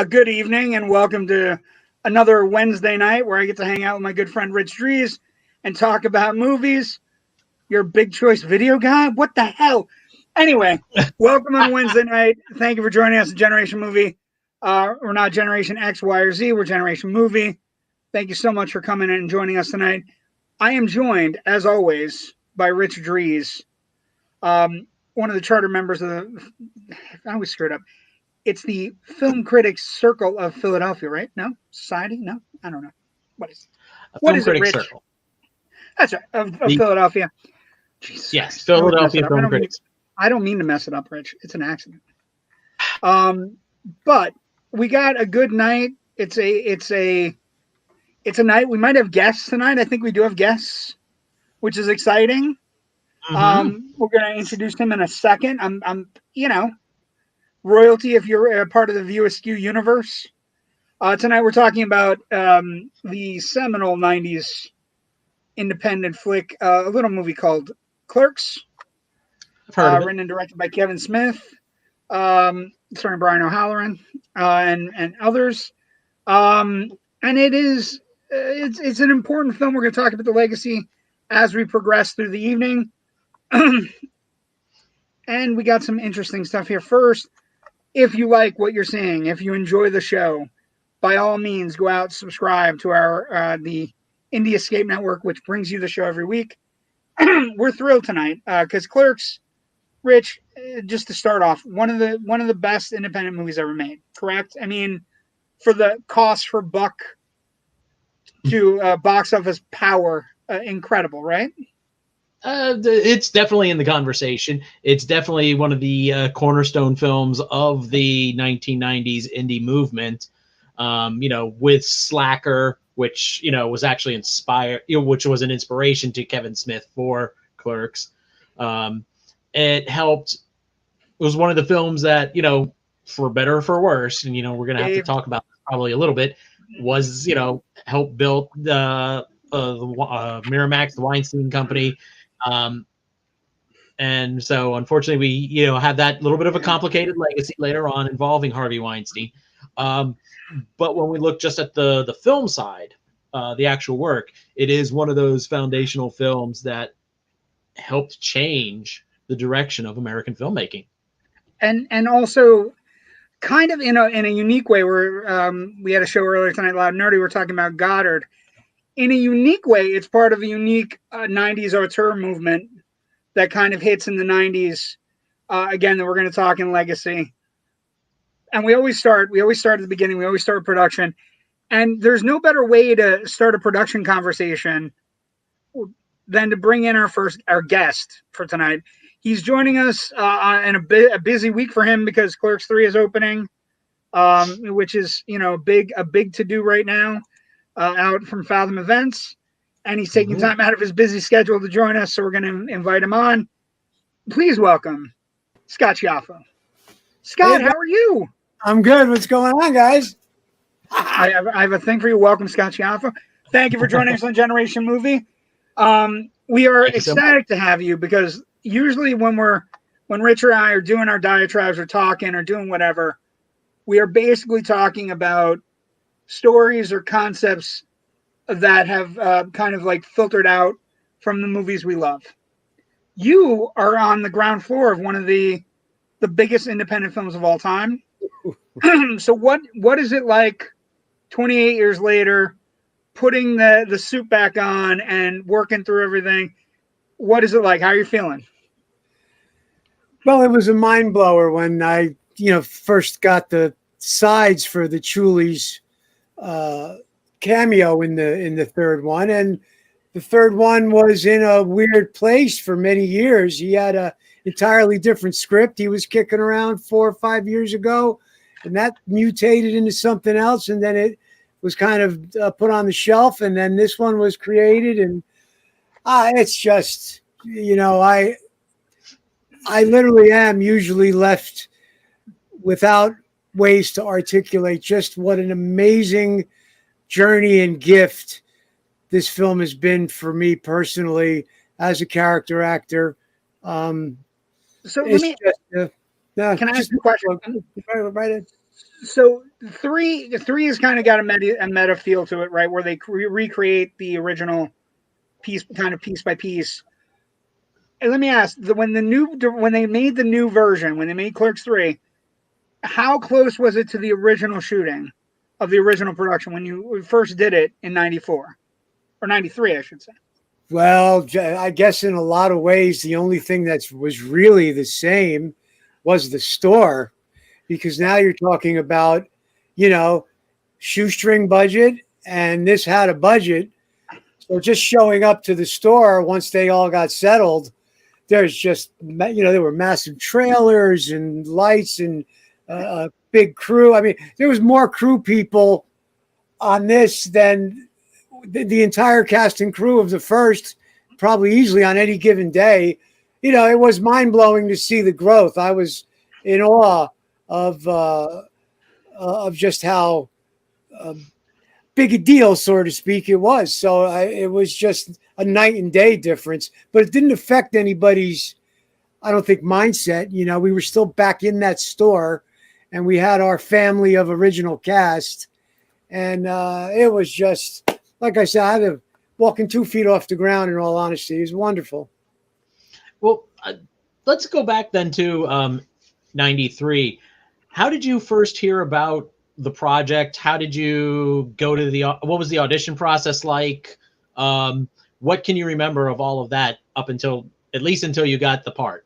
Good evening and welcome to another Wednesday night where I get to hang out with my good friend Rich Drees and talk about movies. You're a big choice video guy? What the hell? Anyway, welcome on Wednesday night. Thank you for joining us at Generation Movie. We're not Generation X, Y, or Z. We're Generation Movie. Thank you so much for coming in and joining us tonight. I am joined, as always, by Rich Drees, one of the charter members of the... I always screw it up. It's the Film Critics Circle of Philadelphia, right? No? Society? No? I don't know. What is it, Rich? Circle. That's right. Of Philadelphia. Jesus yes, Christ. Philadelphia Film Critics. I don't mean to mess it up, Rich. It's an accident. But we got a good night. It's a night. We might have guests tonight. I think we do have guests, which is exciting. Mm-hmm. We're going to introduce him in a second. I'm royalty if you're a part of the View Askew Universe. Tonight we're talking about the seminal 90s independent flick, a little movie called Clerks, written and directed by Kevin Smith, starring Brian O'Halloran and others. And it's an important film. We're going to talk about the legacy as we progress through the evening. And we got some interesting stuff here. First, if you like what you're seeing, if you enjoy the show, by all means, go out and subscribe to our the Indie Escape Network, which brings you the show every week. We're thrilled tonight because Clerks, Rich, just to start off, one of the best independent movies ever made. Correct? I mean, for the cost for buck to box office power, incredible, right? It's definitely in the conversation. It's definitely one of the cornerstone films of the 1990s indie movement. With Slacker, which was actually inspired, which was an inspiration to Kevin Smith for Clerks. It helped. It was one of the films that for better or for worse, and we're gonna have to talk about this probably a little bit. Was helped build the Miramax, the Weinstein Company. And so unfortunately we, have that little bit of a complicated legacy later on involving Harvey Weinstein. But when we look just at the film side, the actual work, it is one of those foundational films that helped change the direction of American filmmaking. And also kind of in a unique way where we had a show earlier tonight, Loud and Nerdy, we're talking about Goddard. In a unique way, it's part of a unique 90s auteur movement that kind of hits in the 90s. Again, that we're going to talk in legacy. And we always start at the beginning. We always start with production. And there's no better way to start a production conversation than to bring in our guest for tonight. He's joining us in a busy week for him because Clerks III is opening, which is a big to do right now. Out from Fathom Events, and he's taking time out of his busy schedule to join us, so we're going to invite him on. Please welcome Scott Schiaffo. Scott, how are you? I'm good. What's going on, guys? I have a thing for you. Welcome, Scott Chiaffa. Thank you for joining us on Generation Movie. We are Thank you so much. ecstatic to have you because usually when Rich or I are doing our diatribes or talking or doing whatever, we are basically talking about stories or concepts that have kind of like filtered out from the movies we love. You are on the ground floor of one of the biggest independent films of all time. So what is it like 28 years later, putting the suit back on and working through everything? What is it like? How are you feeling? Well, it was a mind blower when I, first got the sides for the Chuli's cameo in the third one, and the third one was in a weird place for many years. He had a entirely different script he was kicking around 4 or 5 years ago, and that mutated into something else, and then it was kind of put on the shelf, and then this one was created, and it's just, I literally am usually left without ways to articulate just what an amazing journey and gift this film has been for me personally as a character actor. So let me can I ask a question? Right. So three has kind of got a meta feel to it, right? Where they recreate the original piece, kind of piece by piece. And let me ask: when they made the new version, when they made Clerks III, how close was it to the original shooting of the original production when you first did it in '94 or '93, I should say? Well, I guess in a lot of ways, the only thing that was really the same was the store, because now you're talking about, shoestring budget, and this had a budget. So just showing up to the store once they all got settled, there's just, there were massive trailers and lights and a big crew. I mean, there was more crew people on this than the entire cast and crew of the first, probably easily on any given day. It was mind blowing to see the growth. I was in awe of just how big a deal, so to speak, it was. So it was just a night and day difference, but it didn't affect anybody's, I don't think, mindset. We were still back in that store, and we had our family of original cast, and it was just, like I said, I had to walking 2 feet off the ground. In all honesty, it was wonderful. Well, let's go back then to '93. How did you first hear about the project? How did you go to what was the audition process like? What can you remember of all of that up until, at least until you got the part?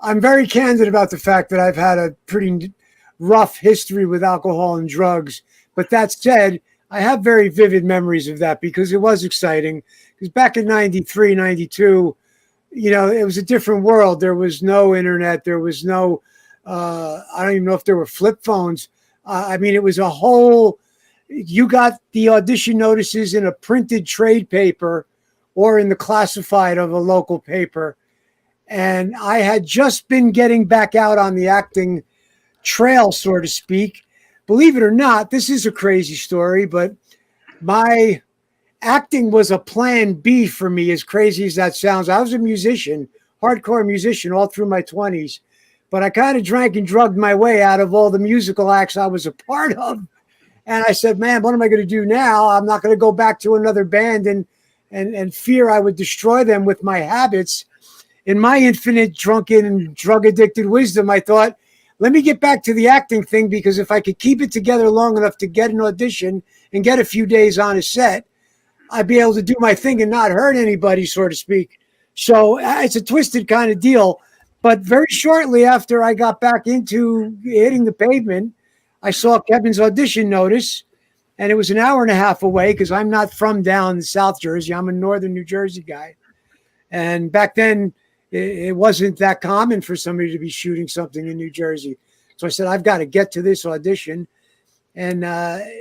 I'm very candid about the fact that I've had a pretty rough history with alcohol and drugs. But that said, I have very vivid memories of that because it was exciting. Because back in '93, '92, it was a different world. There was no internet. There was no, I don't even know if there were flip phones. It was a whole, you got the audition notices in a printed trade paper or in the classified of a local paper. And I had just been getting back out on the acting trail, so to speak. Believe it or not, this is a crazy story, but my acting was a plan B for me, as crazy as that sounds. I was a musician, hardcore musician all through my 20s, but I kind of drank and drugged my way out of all the musical acts I was a part of. And I said, man, what am I going to do now? I'm not going to go back to another band and fear I would destroy them with my habits. In my infinite drunken and drug addicted wisdom, I thought, let me get back to the acting thing, because if I could keep it together long enough to get an audition and get a few days on a set, I'd be able to do my thing and not hurt anybody, so to speak. So it's a twisted kind of deal. But very shortly after I got back into hitting the pavement, I saw Kevin's audition notice, and it was an hour and a half away because I'm not from down in South Jersey. I'm a northern New Jersey guy. And back then, it wasn't that common for somebody to be shooting something in New Jersey. So I said, I've got to get to this audition. And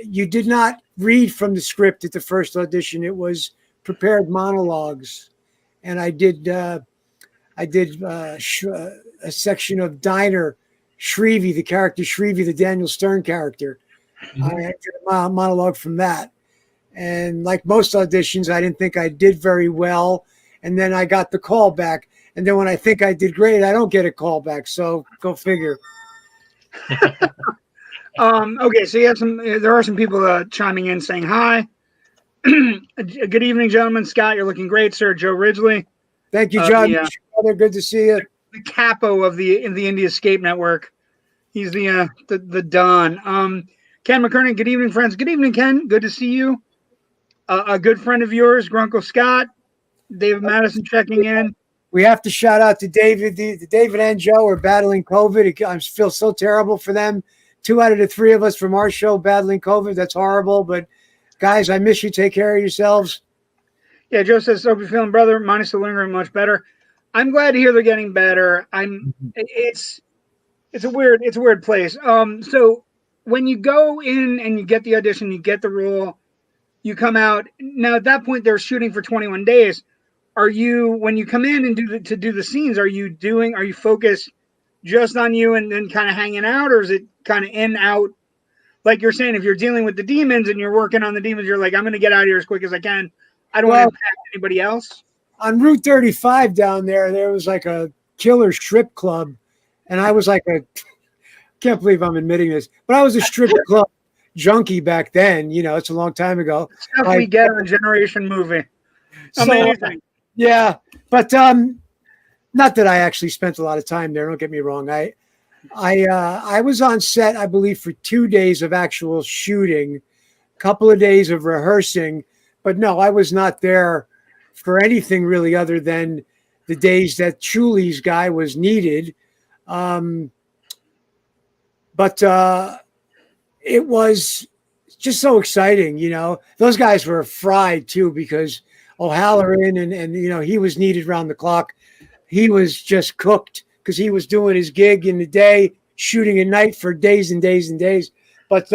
you did not read from the script at the first audition. It was prepared monologues. And I did a section of diner Shrevey, the character Shrevey, the Daniel Stern character. I did a monologue from that. And like most auditions, I didn't think I did very well. And then I got the call back. And then when I think I did great, I don't get a call back. So go figure. Okay, so there are some people chiming in saying hi. Good evening, gentlemen. Scott, you're looking great, sir. Joe Ridgely. Thank you, John. Good to see you. The capo of the Indie Escape Network. He's the Don. Ken McKernan, good evening, friends. Good evening, Ken. Good to see you. A good friend of yours, Grunkle Scott. David Madison checking in. We have to shout out to David. David and Joe are battling COVID. I feel so terrible for them. 2 out of the 3 of us from our show battling COVID. That's horrible. But guys, I miss you. Take care of yourselves. Yeah, Joe says, "So be feeling, brother. Minus the lingering, much better." I'm glad to hear they're getting better. It's a weird place. So when you go in and you get the audition, you get the role, you come out. Now at that point, they're shooting for 21 days. Are you, when you come in and do the scenes, are you focused just on you and then kind of hanging out, or is it kind of in out? Like you're saying, if you're dealing with the demons and you're working on the demons, you're like, I'm going to get out of here as quick as I can. I don't want to impact anybody else. On Route 35 down there was like a killer strip club. And I was like can't believe I'm admitting this, but I was a strip club junkie back then. You know, it's a long time ago. Stuff we get on a Generation Movie. Amazing. Yeah. But not that I actually spent a lot of time there. Don't get me wrong. I was on set, I believe, for 2 days of actual shooting, a couple of days of rehearsing. But no, I was not there for anything really other than the days that Chuli's guy was needed. But it was just so exciting, you know. Those guys were fried too because O'Halloran and you know, he was needed around the clock. He was just cooked because he was doing his gig in the day, shooting at night for days and days and days. But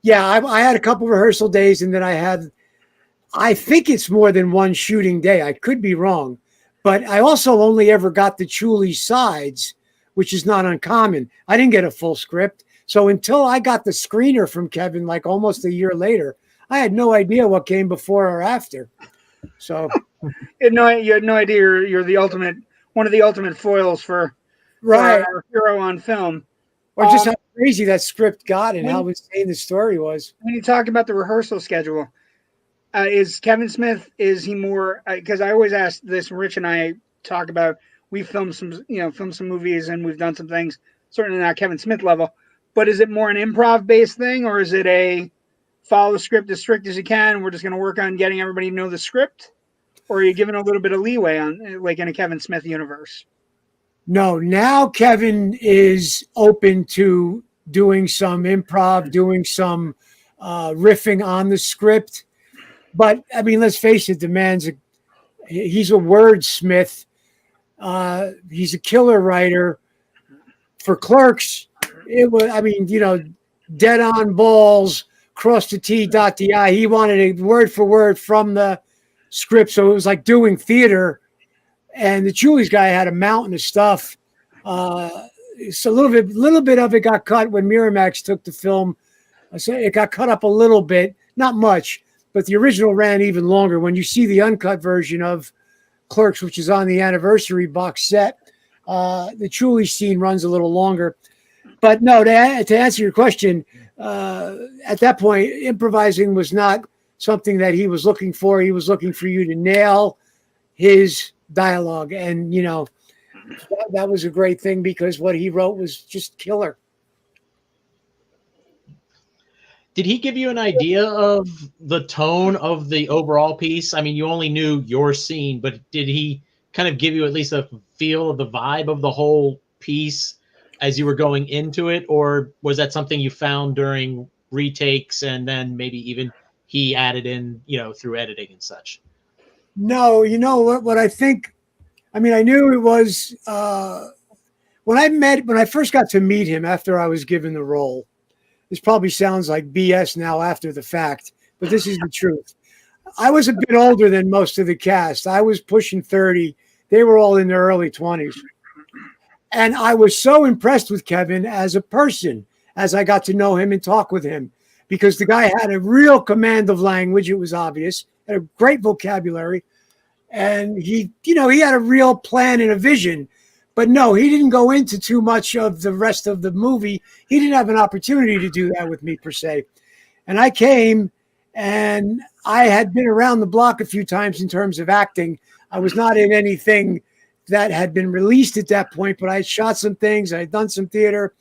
yeah, I had a couple rehearsal days, and then I think it's more than one shooting day. I could be wrong, but I also only ever got the Chuli sides, which is not uncommon. I didn't get a full script. So until I got the screener from Kevin, like almost a year later, I had no idea what came before or after. So you had no idea you're one of the ultimate foils for our hero on film. Or just how crazy that script got and how insane the story was. When you talk about the rehearsal schedule, is Kevin Smith, is he more, because I always ask this, Rich and I talk about, we've filmed some movies and we've done some things, certainly not Kevin Smith level, but is it more an improv based thing, or is it a follow the script as strict as you can, we're just going to work on getting everybody to know the script? Or are you giving a little bit of leeway on, like in a Kevin Smith universe? No, now Kevin is open to doing some improv, doing some riffing on the script. But I mean, let's face it, he's a wordsmith. He's a killer writer. For Clerks, it was, I mean, you know, dead on balls, cross the T, dot the I. He wanted it word for word from the script. So it was like doing theater. And the Chuli's guy had a mountain of stuff. So a little bit of it got cut when Miramax took the film. So it got cut up a little bit, not much. But the original ran even longer. When you see the uncut version of Clerks, which is on the Anniversary box set, the Chuli scene runs a little longer. But no, to answer your question, at that point, improvising was not something that he was looking for. He was looking for you to nail his dialogue. And, you know, that was a great thing because what he wrote was just killer. Did he give you an idea of the tone of the overall piece? I mean, you only knew your scene, but did he kind of give you at least a feel of the vibe of the whole piece as you were going into it? Or was that something you found during retakes and then maybe even he added in, you know, through editing and such? No, you know what I think, I mean, I knew it was when I first got to meet him after I was given the role. This probably sounds like BS now after the fact, but this is the truth. I was a bit older than most of the cast. I was pushing 30. They were all in their early 20s. And I was so impressed with Kevin as a person as I got to know him and talk with him, because the guy had a real command of language. It was obvious, had a great vocabulary. And he had a real plan and a vision. But no, he didn't go into too much of the rest of the movie. He didn't have an opportunity to do that with me, per se. And I came, and I had been around the block a few times in terms of acting. I was not in anything that had been released at that point, but I had shot some things. I had done some theater.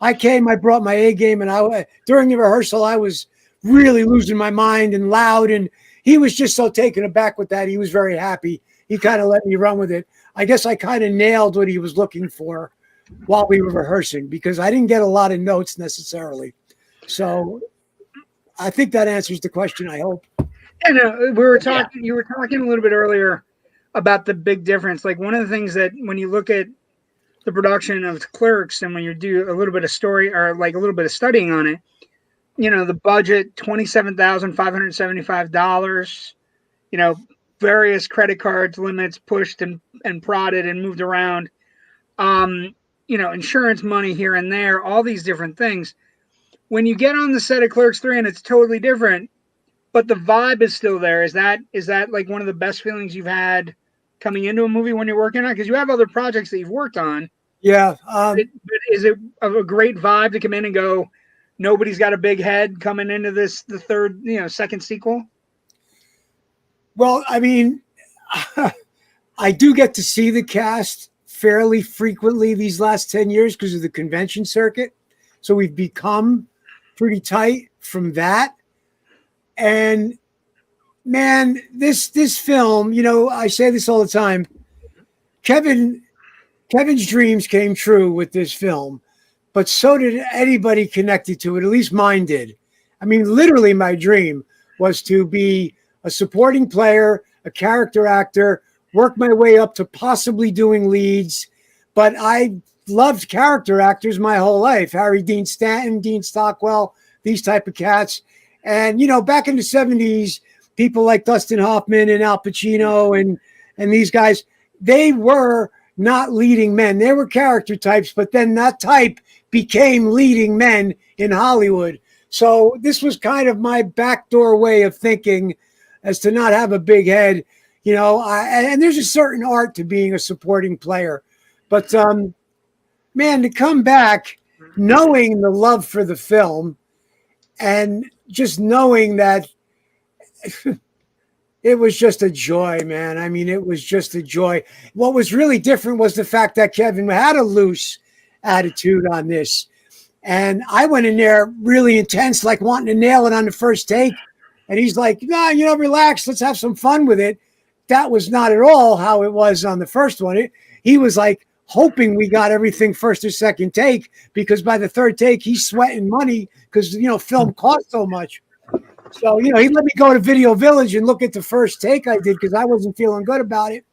I came, I brought my A game, and during the rehearsal, I was really losing my mind and loud. And he was just so taken aback with that. He was very happy. He kind of let me run with it. I guess I kind of nailed what he was looking for while we were rehearsing, because I didn't get a lot of notes necessarily. So I think that answers the question, I hope. Yeah, no, we were talking. You were talking a little bit earlier about the big difference. Like, one of the things that when you look at the production of Clerks, and when you do a little bit of story, or like a little bit of studying on it, the budget, $27,575, various credit cards limits pushed and prodded and moved around, insurance money here and there, all these different things. When you get on the set of Clerks 3 and it's totally different, but the vibe is still there, is that like one of the best feelings you've had coming into a movie when you're working on it? Because you have other projects that you've worked on. Yeah. But is it a great vibe to come in and go, nobody's got a big head coming into the third, second sequel? Well, I mean, I do get to see the cast fairly frequently these last 10 years because of the convention circuit. So we've become pretty tight from that. And man, this film, I say this all the time, Kevin's dreams came true with this film, but so did anybody connected to it. At least mine did. I mean, literally my dream was to be a supporting player, a character actor, work my way up to possibly doing leads. But I loved character actors my whole life. Harry Dean Stanton, Dean Stockwell, these type of cats. And, back in the 70s, people like Dustin Hoffman and Al Pacino and these guys, they were not leading men. They were character types, but then that type became leading men in Hollywood. So this was kind of my backdoor way of thinking, as to not have a big head, and there's a certain art to being a supporting player. But, man, to come back knowing the love for the film and just knowing that it was just a joy, man. I mean, it was just a joy. What was really different was the fact that Kevin had a loose attitude on this. And I went in there really intense, like wanting to nail it on the first take. And he's like, nah, relax. Let's have some fun with it. That was not at all how it was on the first one. He was like hoping we got everything first or second take, because by the third take, he's sweating money because, film costs so much. So, he let me go to Video Village and look at the first take I did because I wasn't feeling good about it.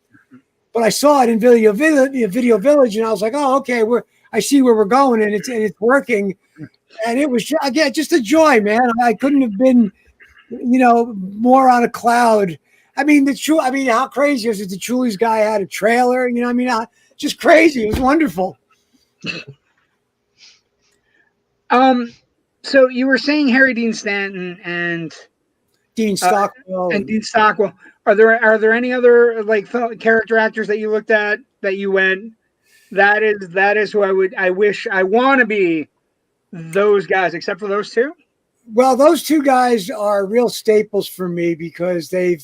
But I saw it in Video Village, and I was like, oh, okay, I see where we're going, and it's working. And it was just a joy, man. I couldn't have been, more on a cloud. I mean, how crazy is it? The Chulies guy had a trailer, just crazy. It was wonderful. So you were saying Harry Dean Stanton and Dean Stockwell. Are there any other character actors that you looked at that you went, that is who I want to be those guys, except for those two? Well, those two guys are real staples for me because they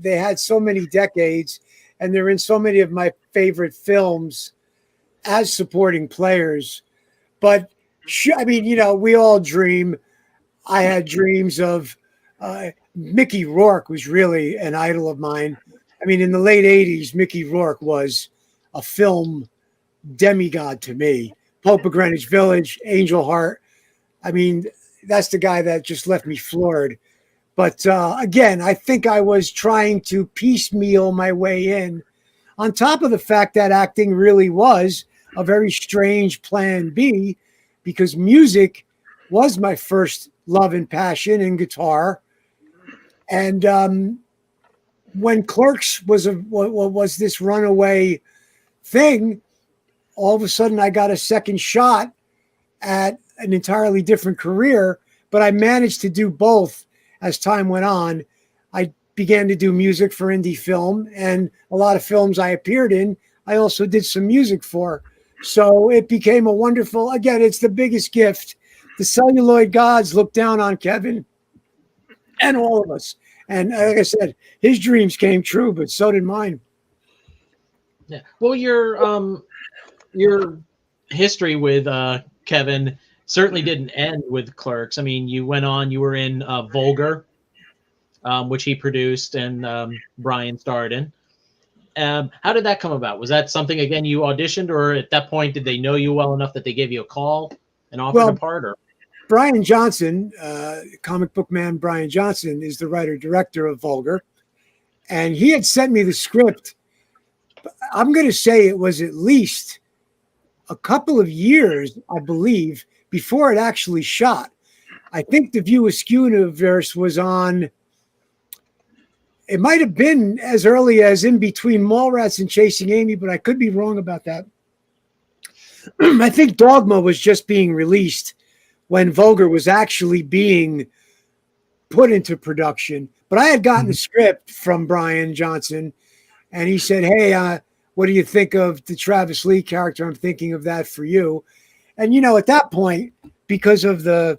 had so many decades, and they're in so many of my favorite films as supporting players. But we all dream. I had dreams of Mickey Rourke was really an idol of mine. I mean, in the late 80s, Mickey Rourke was a film demigod to me. Pope of Greenwich Village, Angel Heart. I mean, that's the guy that just left me floored. But again, I think I was trying to piecemeal my way in, on top of the fact that acting really was a very strange plan B, because music was my first love and passion in guitar. And when Clerks was this runaway thing, all of a sudden I got a second shot at an entirely different career, but I managed to do both as time went on. I began to do music for indie film, and a lot of films I appeared in, I also did some music for. So it became a wonderful, again, it's the biggest gift. The celluloid gods looked down on Kevin and all of us. And like I said, his dreams came true, but so did mine. Yeah. Well, your history with Kevin certainly didn't end with Clerks. I mean, you went on. You were in Vulgar, which he produced and Brian starred in. How did that come about? Was that something again you auditioned, or at that point did they know you well enough that they gave you a call and offered a part? Or Brian Johnson, comic book man Brian Johnson, is the writer-director of Vulgar. And he had sent me the script. I'm going to say it was at least a couple of years, I believe, before it actually shot. I think the View Askew Universe was on, it might have been as early as in between Mallrats and Chasing Amy, but I could be wrong about that. I think Dogma was just being released when Vulgar was actually being put into production. But I had gotten the script from Brian Johnson, and he said, hey, what do you think of the Travis Lee character? I'm thinking of that for you. And, you know, at that point, because of the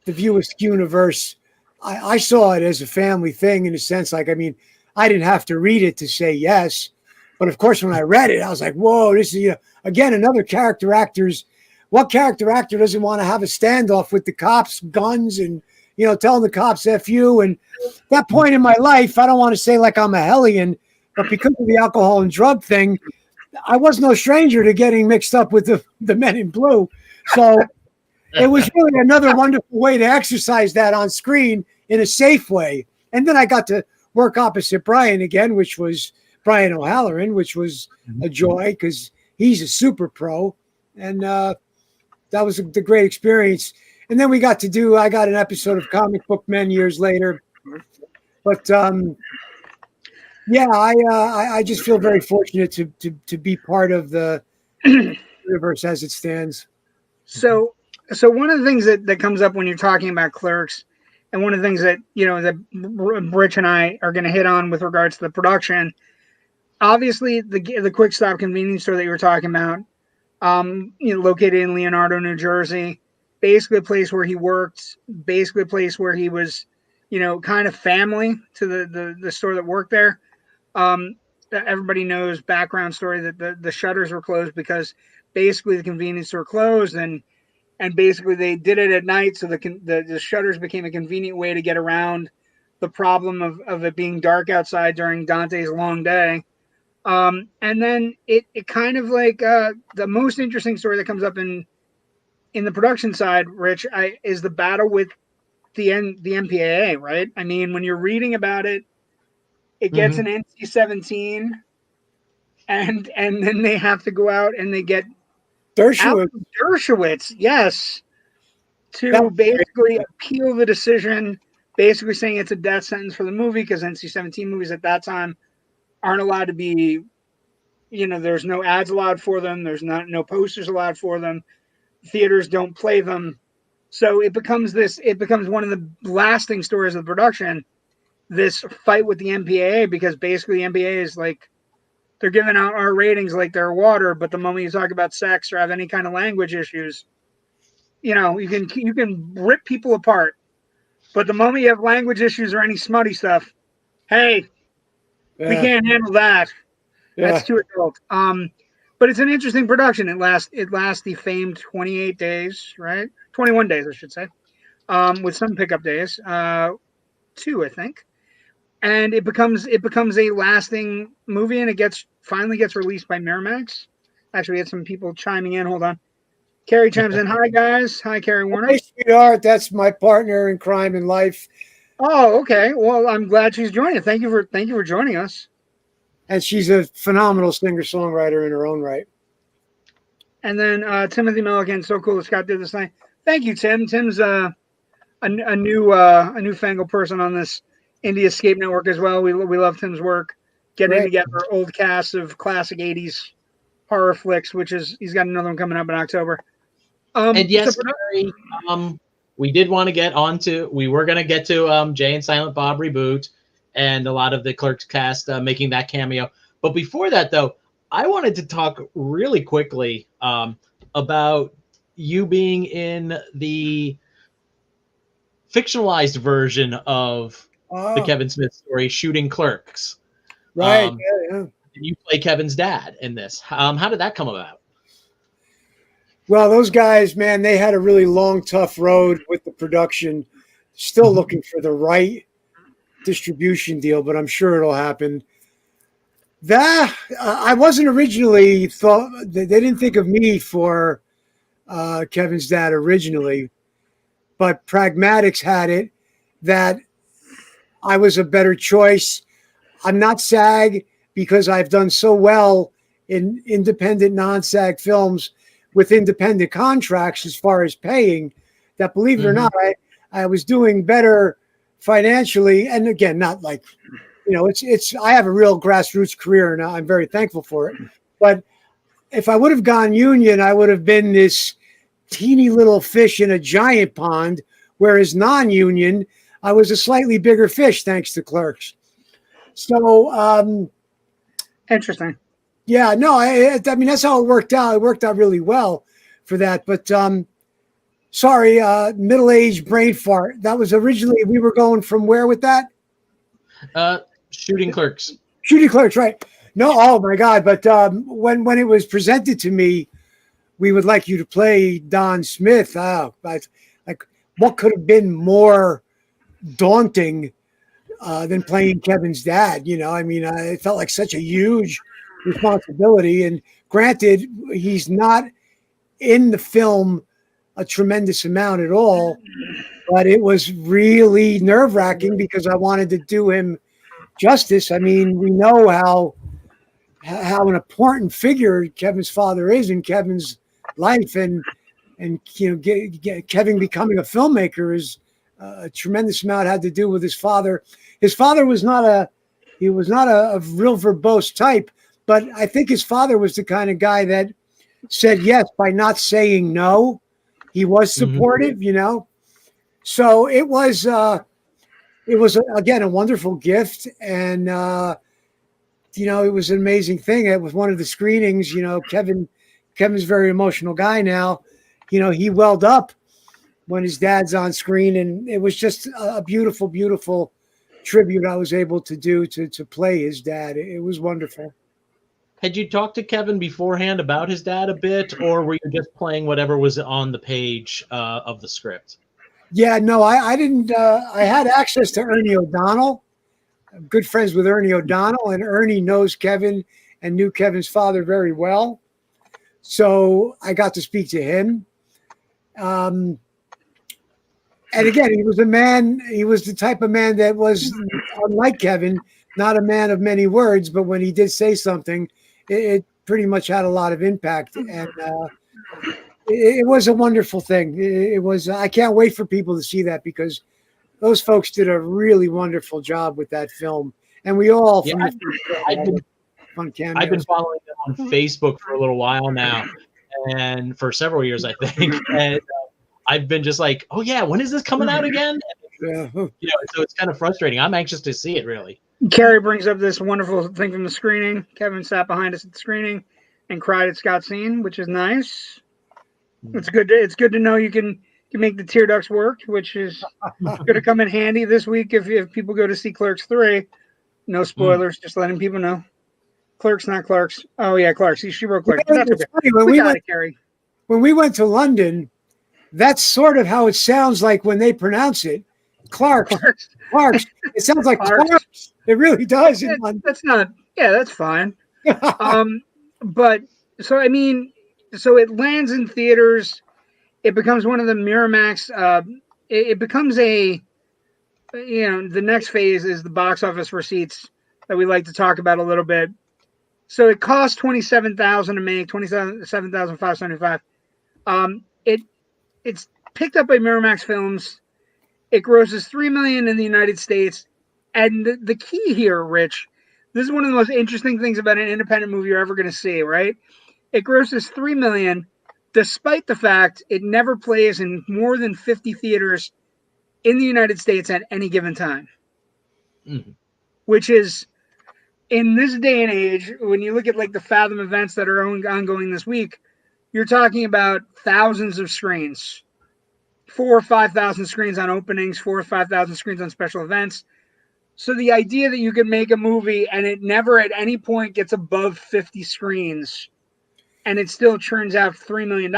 View Askew Universe, I saw it as a family thing in a sense. Like, I mean, I didn't have to read it to say yes. But, of course, when I read it, I was like, whoa, this is, again, another character actor's. What character actor doesn't want to have a standoff with the cops, guns, and, telling the cops F you? And at that point in my life, I don't want to say like I'm a hellion, but because of the alcohol and drug thing, I was no stranger to getting mixed up with the men in blue. So it was really another wonderful way to exercise that on screen in a safe way. And then I got to work opposite Brian again, which was Brian O'Halloran, which was a joy because he's a super pro. And that was the great experience. And then I got an episode of Comic Book Men years later. But I just feel very fortunate to be part of the universe as it stands. So one of the things that comes up when you're talking about Clerks, and one of the things that that Rich and I are going to hit on with regards to the production, obviously the quick stop convenience store that you were talking about, located in Leonardo, New Jersey, basically a place where he worked, basically a place where he was, kind of family to the store that worked there. Everybody knows background story that the shutters were closed because basically the convenience store closed, and basically they did it at night, so the shutters became a convenient way to get around the problem of it being dark outside during Dante's long day. And then it kind of like the most interesting story that comes up in the production side, Rich, is the battle with the MPAA, right? I mean, when you're reading about it, it gets an NC-17, and then they have to go out and they get Dershowitz, yes, to basically appeal the decision, basically saying it's a death sentence for the movie because NC-17 movies at that time aren't allowed to be, there's no ads allowed for them. There's no posters allowed for them. Theaters don't play them. So it becomes one of the lasting stories of the production, this fight with the MPAA, because basically the MPAA is like, they're giving out our ratings like they're water, but the moment you talk about sex or have any kind of language issues, you can rip people apart. But the moment you have language issues or any smutty stuff, hey, we can't handle that. That's too adult. But it's an interesting production. It lasts the famed 28 days, right? 21 days, I should say, with some pickup days, 2, I think. And it becomes a lasting movie, and it finally gets released by Miramax. Actually, we had some people chiming in. Hold on. Carrie chimes in. Hi, guys. Hi, Carrie Warner. Hey, sweetheart. That's my partner in crime and life. Oh, okay. Well, I'm glad she's joining. Thank you for joining us. And she's a phenomenal singer-songwriter in her own right. And then Timothy Milligan, so cool that Scott did this thing. Thank you, Tim. Tim's a newfangled person on this Indie Escape Network as well. We love Tim's work, getting together old casts of classic 80s horror flicks, which is he's got another one coming up in October. And yes, so- Gary, we did want to get onto. We were going to get to Jay and Silent Bob reboot, and a lot of the Clerks cast making that cameo. But before that, though, I wanted to talk really quickly about you being in the fictionalized version of the Kevin Smith story, Shooting Clerks. Right. Yeah. You play Kevin's dad in this. How did that come about? Well, those guys, man, they had a really long, tough road with the production. Still looking for the right distribution deal, but I'm sure it'll happen. That I wasn't originally thought. They didn't think of me for Kevin's dad originally, but Pragmatics had it that I was a better choice. I'm not SAG because I've done so well in independent non-SAG films with independent contracts as far as paying that, believe it or not, I was doing better financially. And again, not like, it's I have a real grassroots career and I'm very thankful for it. But if I would have gone union, I would have been this teeny little fish in a giant pond, whereas non-union, I was a slightly bigger fish thanks to Clerks. So interesting. Yeah, no, I mean, that's how it worked out. It worked out really well for that. But sorry, middle-aged brain fart. That was originally, we were going from where with that? Shooting Clerks. Shooting Clerks, right. No, oh my God. But when it was presented to me, we would like you to play Don Smith. Like, what could have been more daunting than playing Kevin's dad? I mean, it felt like such a huge responsibility. And granted, he's not in the film a tremendous amount at all, but it was really nerve-wracking because I wanted to do him justice. I mean, we know how an important figure Kevin's father is in Kevin's life, and Kevin becoming a filmmaker is a tremendous amount had to do with his father. His father was not a real verbose type, but I think his father was the kind of guy that said yes by not saying no. He was supportive, So it was again a wonderful gift, and it was an amazing thing. It was one of the screenings. Kevin's a very emotional guy now. He welled up when his dad's on screen, and it was just a beautiful, beautiful tribute I was able to do to play his dad. It was wonderful. Had you talked to Kevin beforehand about his dad a bit, or were you just playing whatever was on the page of the script? Yeah, no, I didn't. I had access to Ernie O'Donnell. I'm good friends with Ernie O'Donnell, and Ernie knows Kevin and knew Kevin's father very well. So I got to speak to him. And again, he was a man. He was the type of man that was, unlike Kevin, not a man of many words, but when he did say something, it pretty much had a lot of impact. And it was a wonderful thing. It was. I can't wait for people to see that because those folks did a really wonderful job with that film. And we all, I've been following them on Facebook for a little while now, and for several years, I think. And I've been just like, oh yeah, when is this coming out again? Yeah. So it's kind of frustrating. I'm anxious to see it, really. Carrie brings up this wonderful thing from the screening. Kevin sat behind us at the screening and cried at Scott's scene, which is nice. It's good. It's good to know you can make the tear ducts work, which is going to come in handy this week if people go to see Clerks 3. No spoilers, just letting people know. Clerks, not Clerks. Oh yeah, Clerks. She wrote Clerks. That's okay. Funny, when we went to London, that's sort of how it sounds like when they pronounce it. Clarks. It sounds like Clarks. It really does. That's not. Yeah, that's fine. But so I mean, so it lands in theaters. It becomes one of the Miramax. It becomes the next phase is the box office receipts that we like to talk about a little bit. So it cost $27,000 to make, $27,575. It's picked up by Miramax Films. It grosses $3 million in the United States. And the key here, Rich, this is one of the most interesting things about an independent movie you're ever going to see, right? It grosses $3 million, despite the fact it never plays in more than 50 theaters in the United States at any given time. Mm-hmm. Which is, in this day and age, when you look at like the Fathom events that are ongoing this week, you're talking about thousands of screens, 4,000 or 5,000 screens on openings, 4,000 or 5,000 screens on special events. So the idea that you could make a movie and it never at any point gets above 50 screens and it still churns out $3 million,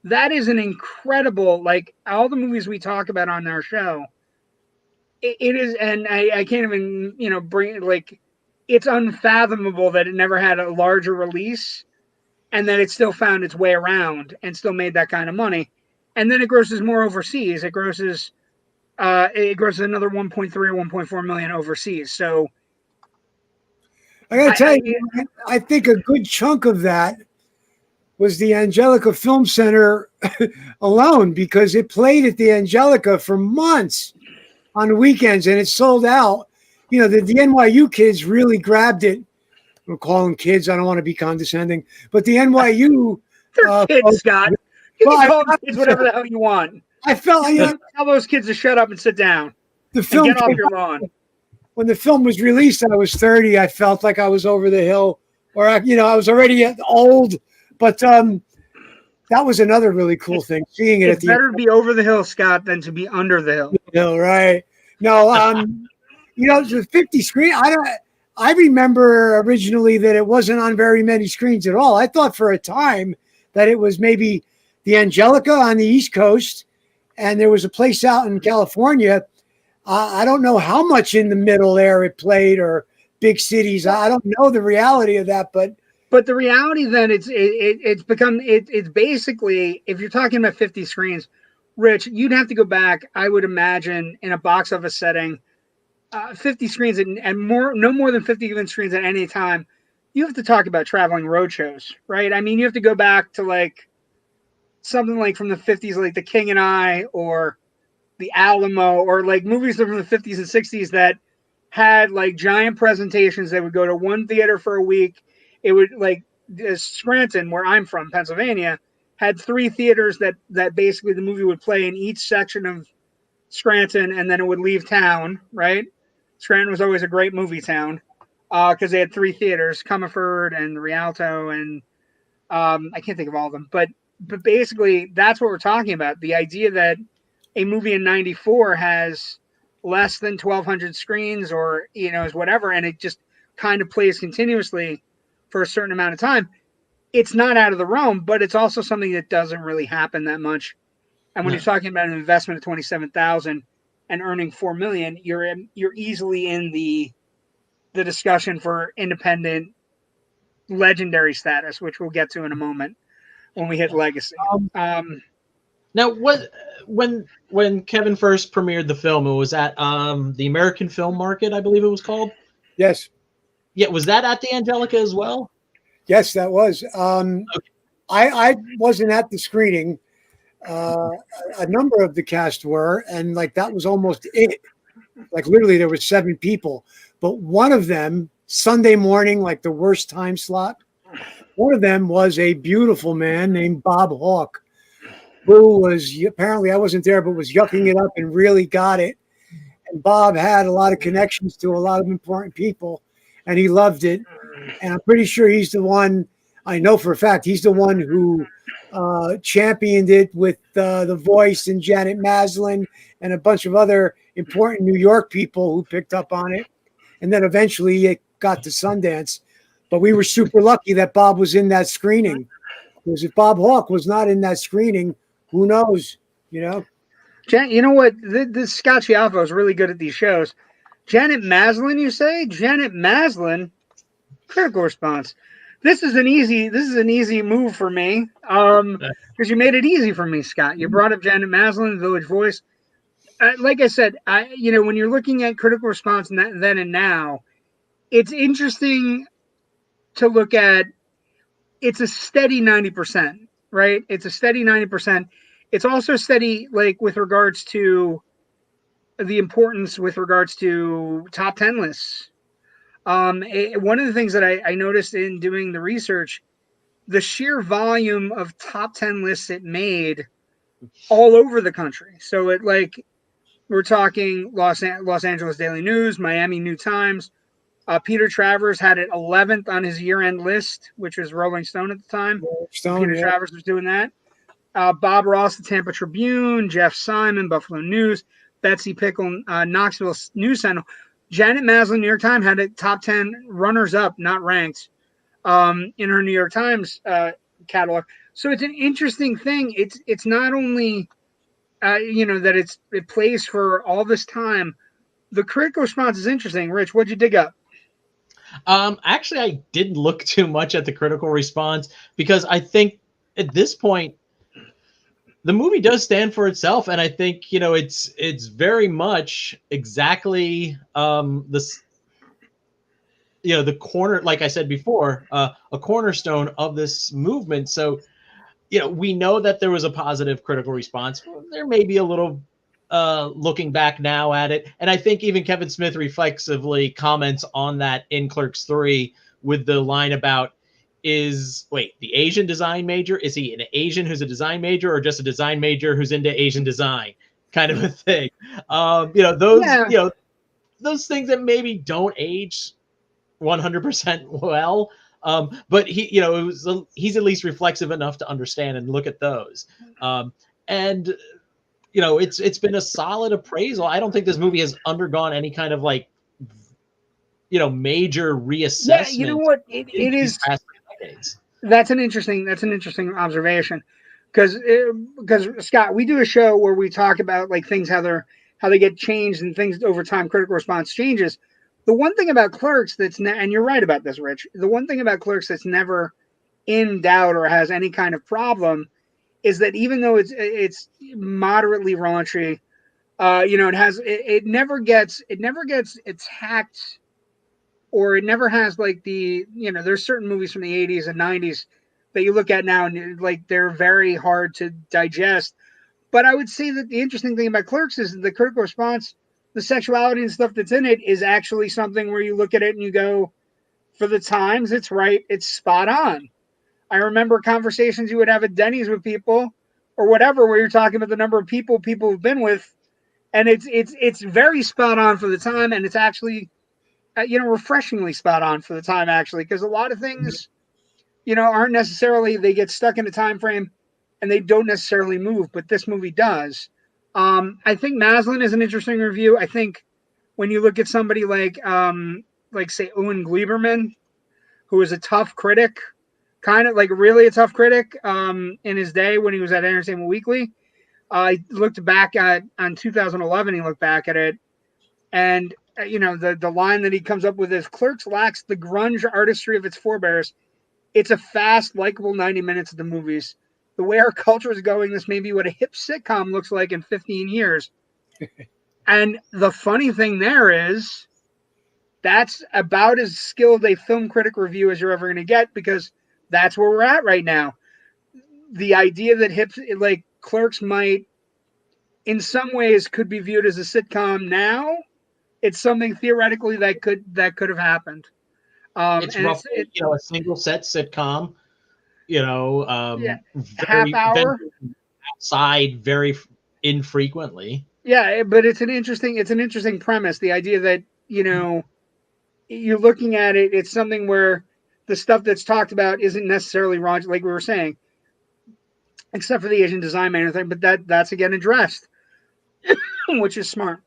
that is an incredible, like all the movies we talk about on our show, it is, and I can't even, bring it, like, it's unfathomable that it never had a larger release and that it still found its way around and still made that kind of money. And then it grosses more overseas. It grosses another 1.3 or 1.4 million overseas. So I got to tell you, I think a good chunk of that was the Angelica Film Center alone, because it played at the Angelica for months on the weekends and it sold out. You know, the NYU kids really grabbed it. We'll call them kids. I don't want to be condescending, but the NYU they're kids, folks, Scott. You can call them kids whatever the hell you want. I felt, tell those kids to shut up and sit down. The film and get off your lawn. When the film was released, I was 30. I felt like I was over the hill, or I was already old. But that was another really cool thing. Seeing it. It's better to be over the hill, Scott, than to be under the hill. No, right? No, the 50 screen. I remember originally that it wasn't on very many screens at all. I thought for a time that it was maybe the Angelica on the East Coast, and there was a place out in California. I don't know how much in the middle there it played, or big cities. I don't know the reality of that, but the reality then it's basically, if you're talking about 50 screens, Rich, you'd have to go back, I would imagine, in a box office setting, 50 screens and no more than 50 even screens at any time. You have to talk about traveling road shows, right? I mean, you have to go back to like something like from the 50s, like The King and I, or The Alamo, or like movies from the 50s and 60s that had like giant presentations. They would go to one theater for a week. It would, like, Scranton, where I'm from, Pennsylvania, had 3 theaters that basically the movie would play in each section of Scranton, and then it would leave town, right? Scranton was always a great movie town because they had 3 theaters, Comerford and the Rialto, and I can't think of all of them. But basically, that's what we're talking about. The idea that a movie in 94 has less than 1,200 screens, or, is whatever, and it just kind of plays continuously for a certain amount of time. It's not out of the realm, but it's also something that doesn't really happen that much. And when you're talking about an investment of $27,000 and earning $4 million, you're easily in the discussion for independent legendary status, which we'll get to in a moment when we hit legacy. Now, when Kevin first premiered the film, it was at the American Film Market, I believe it was called. Yes. Yeah, was that at the Angelica as well? Yes, that was. Okay. I wasn't at the screening. A number of the cast were, and like that was almost it. Like literally, there were 7 people, but one of them, Sunday morning, like the worst time slot. One of them was a beautiful man named Bob Hawke, who was, apparently I wasn't there, but was yucking it up and really got it. And Bob had a lot of connections to a lot of important people, and he loved it. And I'm pretty sure he's the one, I know for a fact, he's the one who championed it with The Voice and Janet Maslin and a bunch of other important New York people who picked up on it. And then eventually it got to Sundance. But we were super lucky that Bob was in that screening. Because if Bob Hawke was not in that screening, who knows, You know what? This Scott Chiafo is really good at these shows. Janet Maslin, you say? Janet Maslin? Critical response. This is an easy move for me. Because you made it easy for me, Scott. You brought up Janet Maslin, Village Voice. Like I said, when you're looking at critical response then and now, it's interesting to look at. It's a steady 90%, right? It's a steady 90%. It's also steady, like, with regards to the importance with regards to top 10 lists. One of the things that I noticed in doing the research the sheer volume of top 10 lists it made all over the country. So it like we're talking Los Angeles Daily News, Miami New Times. Peter Travers had it 11th on his year-end list, which was Rolling Stone at the time. Peter Travers was doing that. Bob Ross, the Tampa Tribune, Jeff Simon, Buffalo News, Betsy Pickle, Knoxville News Sentinel. Janet Maslin, New York Times, had it top 10 runners-up, not ranked, in her New York Times catalog. So it's an interesting thing. It's not only that it plays for all this time. The critical response is interesting. Rich, what'd you dig up? Actually, I didn't look too much at the critical response because I think at this point the movie does stand for itself, and I think it's very much exactly this. The corner, like I said before, a cornerstone of this movement. So, we know that there was a positive critical response. There may be a little looking back now at it. And I think even Kevin Smith reflexively comments on that in Clerks 3 with the line about the Asian design major, is he an Asian who's a design major or just a design major who's into Asian design kind of a thing? Those things that maybe don't age 100% well. But he's at least reflexive enough to understand and look at those. And it's been a solid appraisal. I don't think this movie has undergone any kind of major reassessment. Yeah, you know what? It is. That's an interesting observation, because Scott, we do a show where we talk about like things how they get changed and things over time. Critical response changes. The one thing about Clerks and you're right about this, Rich. The one thing about Clerks that's never in doubt or has any kind of problem is that even though it's moderately raunchy, it never gets attacked, or it never has like there's certain movies from the 80s and 90s that you look at now and like they're very hard to digest. But I would say that the interesting thing about Clerks is the critical response, the sexuality and stuff that's in it is actually something where you look at it and you go, for the times, it's right, it's spot on. I remember conversations you would have at Denny's with people or whatever, where you're talking about the number of people have been with, and it's very spot on for the time, and it's actually refreshingly spot on for the time, actually, because a lot of things aren't necessarily, they get stuck in a time frame and they don't necessarily move, but this movie does. I think Maslin is an interesting review. I think when you look at somebody like say Owen Gleiberman, who is a tough critic, kind of like really a tough critic in his day when he was at Entertainment Weekly. I looked back on 2011. He looked back at it, and the line that he comes up with is, "Clerks lacks the grunge artistry of its forebears. It's a fast, likable 90 minutes of the movies. The way our culture is going, this may be what a hip sitcom looks like in 15 years." And the funny thing there is, that's about as skilled a film critic review as you're ever going to get, because that's where we're at right now. The idea that Clerks might, in some ways, could be viewed as a sitcom now, it's something theoretically that could have happened. It's roughly a single set sitcom. Half hour outside very infrequently. Yeah, but it's an interesting premise. The idea that you're looking at it, it's something where the stuff that's talked about isn't necessarily wrong, like we were saying, except for the Asian design man thing. But that's again addressed, which is smart.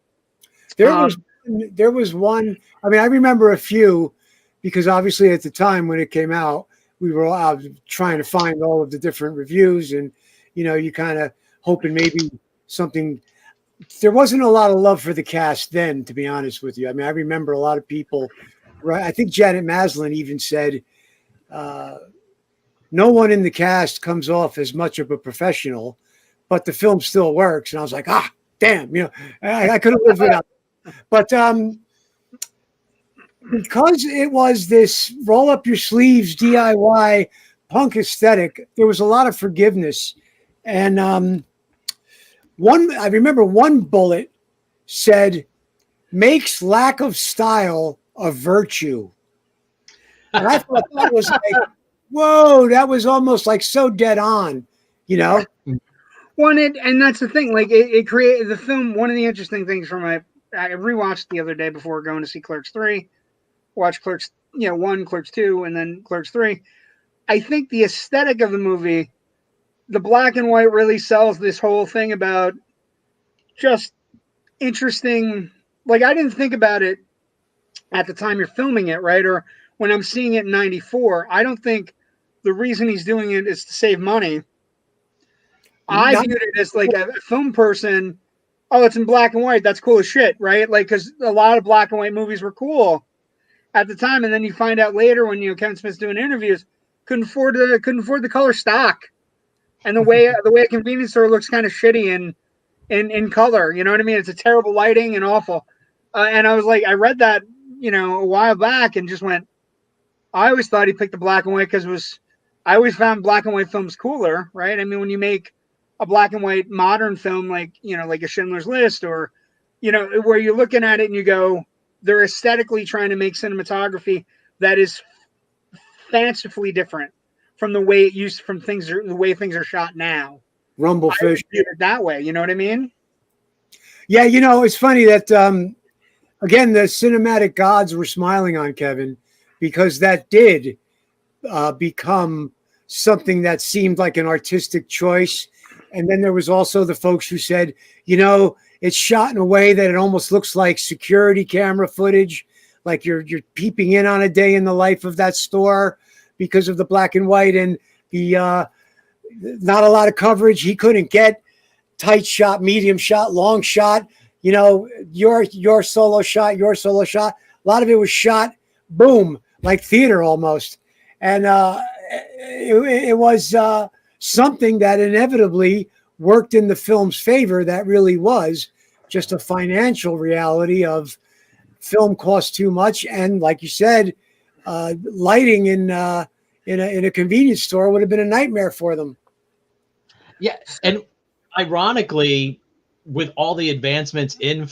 There was one. I mean, I remember a few, because obviously at the time when it came out, we were all trying to find all of the different reviews, and you kind of hoping maybe something. There wasn't a lot of love for the cast then, to be honest with you. I mean, I remember a lot of people. Right, I think Janet Maslin even said, "No one in the cast comes off as much of a professional, but the film still works." And I was like, damn, I could have lived without. But because it was this roll up your sleeves DIY punk aesthetic, there was a lot of forgiveness. And I remember one bullet said, "Makes lack of style a virtue." And I thought that was like, Whoa, that was almost like so dead on, you know? Well, and that's the thing. Like it created the film. One of the interesting things from I rewatched the other day before going to see Clerks 3. Watch Clerks, 1, Clerks 2, and then Clerks 3. I think the aesthetic of the movie, the black and white, really sells this whole thing about just interesting. Like I didn't think about it at the time you're filming it, right? Or when I'm seeing it in '94. I don't think the reason he's doing it is to save money. I Not, viewed it as like a film person. Oh, it's in black and white. That's cool as shit, right? Like, because a lot of black and white movies were cool at the time, and then you find out later when Kevin Smith's doing interviews, couldn't afford the color stock, and the way a convenience store looks kind of shitty in color. You know what I mean? It's a terrible lighting and awful. And I was like, I read that a while back and just went. I always thought he picked the black and white because I always found black and white films cooler, right? I mean, when you make a black and white modern film like like a Schindler's List or where you're looking at it and you go, they're aesthetically trying to make cinematography that is fancifully different from the way the way things are shot now. Rumblefish. I view it that way, you know what I mean? Yeah, it's funny that again the cinematic gods were smiling on Kevin because that did become something that seemed like an artistic choice. And then there was also the folks who said, it's shot in a way that it almost looks like security camera footage, like you're peeping in on a day in the life of that store because of the black and white and the not a lot of coverage. He couldn't get tight shot, medium shot, long shot. Your solo shot, your solo shot. A lot of it was shot, boom, like theater almost. And it was something that inevitably worked in the film's favor. That really was just a financial reality of film costs too much. And like you said, lighting in a convenience store would have been a nightmare for them. Yeah. And ironically, with all the advancements in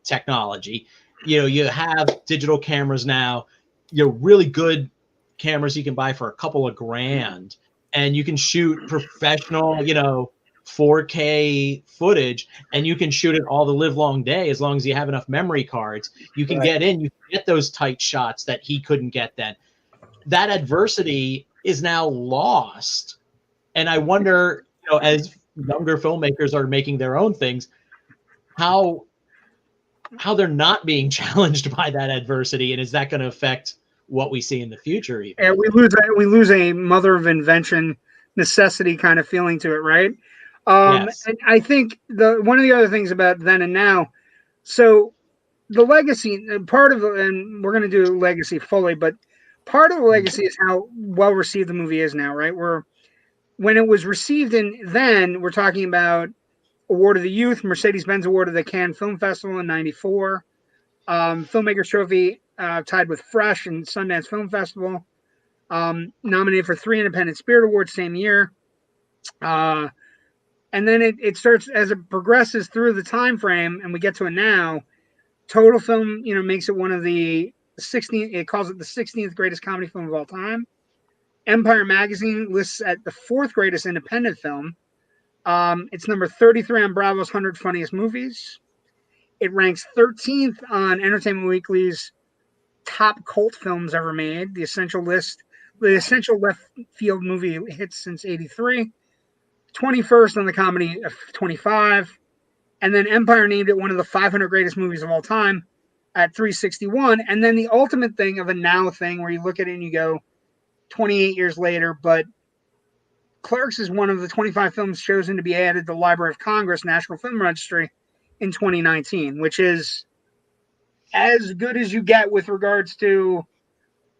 technology, you have digital cameras now, really good cameras you can buy for a couple of grand, and you can shoot professional 4K footage, and you can shoot it all the live long day as long as you have enough memory cards. You can you can get those tight shots that he couldn't get then. That adversity is now lost, and I wonder, as younger filmmakers are making their own things, how they're not being challenged by that adversity, and is that going to affect what we see in the future? Even? Yeah, we lose a mother of invention, necessity kind of feeling to it, right? Yes. And I think one of the other things about then and now, so the legacy part of it, and we're going to do legacy fully, but part of the legacy is how well received the movie is now, right? When it was received we're talking about Award of the Youth, Mercedes-Benz Award of the Cannes Film Festival in '94, Filmmakers Trophy tied with Fresh and Sundance Film Festival, nominated for 3 Independent Spirit Awards same year. And then it starts as it progresses through the time frame, and we get to it now. Total Film, makes it one of the 16. It calls it the 16th greatest comedy film of all time. Empire Magazine lists at the 4th greatest independent film. It's number 33 on Bravo's 100 Funniest Movies. It ranks 13th on Entertainment Weekly's top cult films ever made. The essential left field movie hits since '83. 21st on the comedy of 25. And then Empire named it one of the 500 greatest movies of all time at 361. And then the ultimate thing of a now thing where you look at it and you go 28 years later, but Clerks is one of the 25 films chosen to be added to the Library of Congress National Film Registry in 2019, which is as good as you get with regards to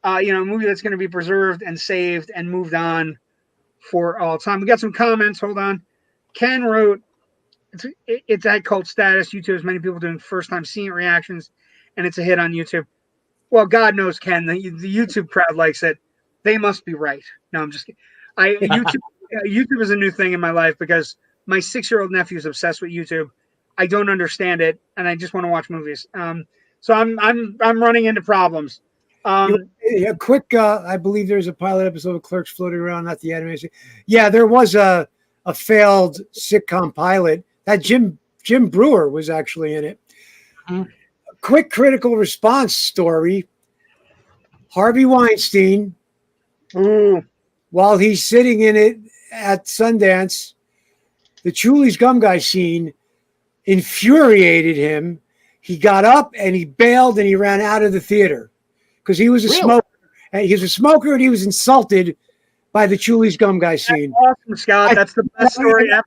a movie that's going to be preserved and saved and moved on for all time. We got some comments. Hold on. Ken wrote, it's at cult status. YouTube has many people doing first time seeing it reactions, and it's a hit on YouTube. Well, God knows, Ken, the YouTube crowd likes it. They must be right. No, I'm just kidding. YouTube is a new thing in my life because my 6-year-old nephew is obsessed with YouTube. I don't understand it, and I just want to watch movies. So I'm running into problems. A quick, I believe there's a pilot episode of Clerks floating around, not the animation. Yeah, there was a failed sitcom pilot that Jim Brewer was actually in it. Mhm. Quick critical response story. Harvey Weinstein, Ooh. while he's sitting in it at Sundance, the Chulies Gum Guy scene infuriated him. He got up and he bailed and he ran out of the theater because he was a smoker. And he was a smoker and he was insulted by the Chulies Gum Guy scene. That's awesome, Scott. That's the best story ever.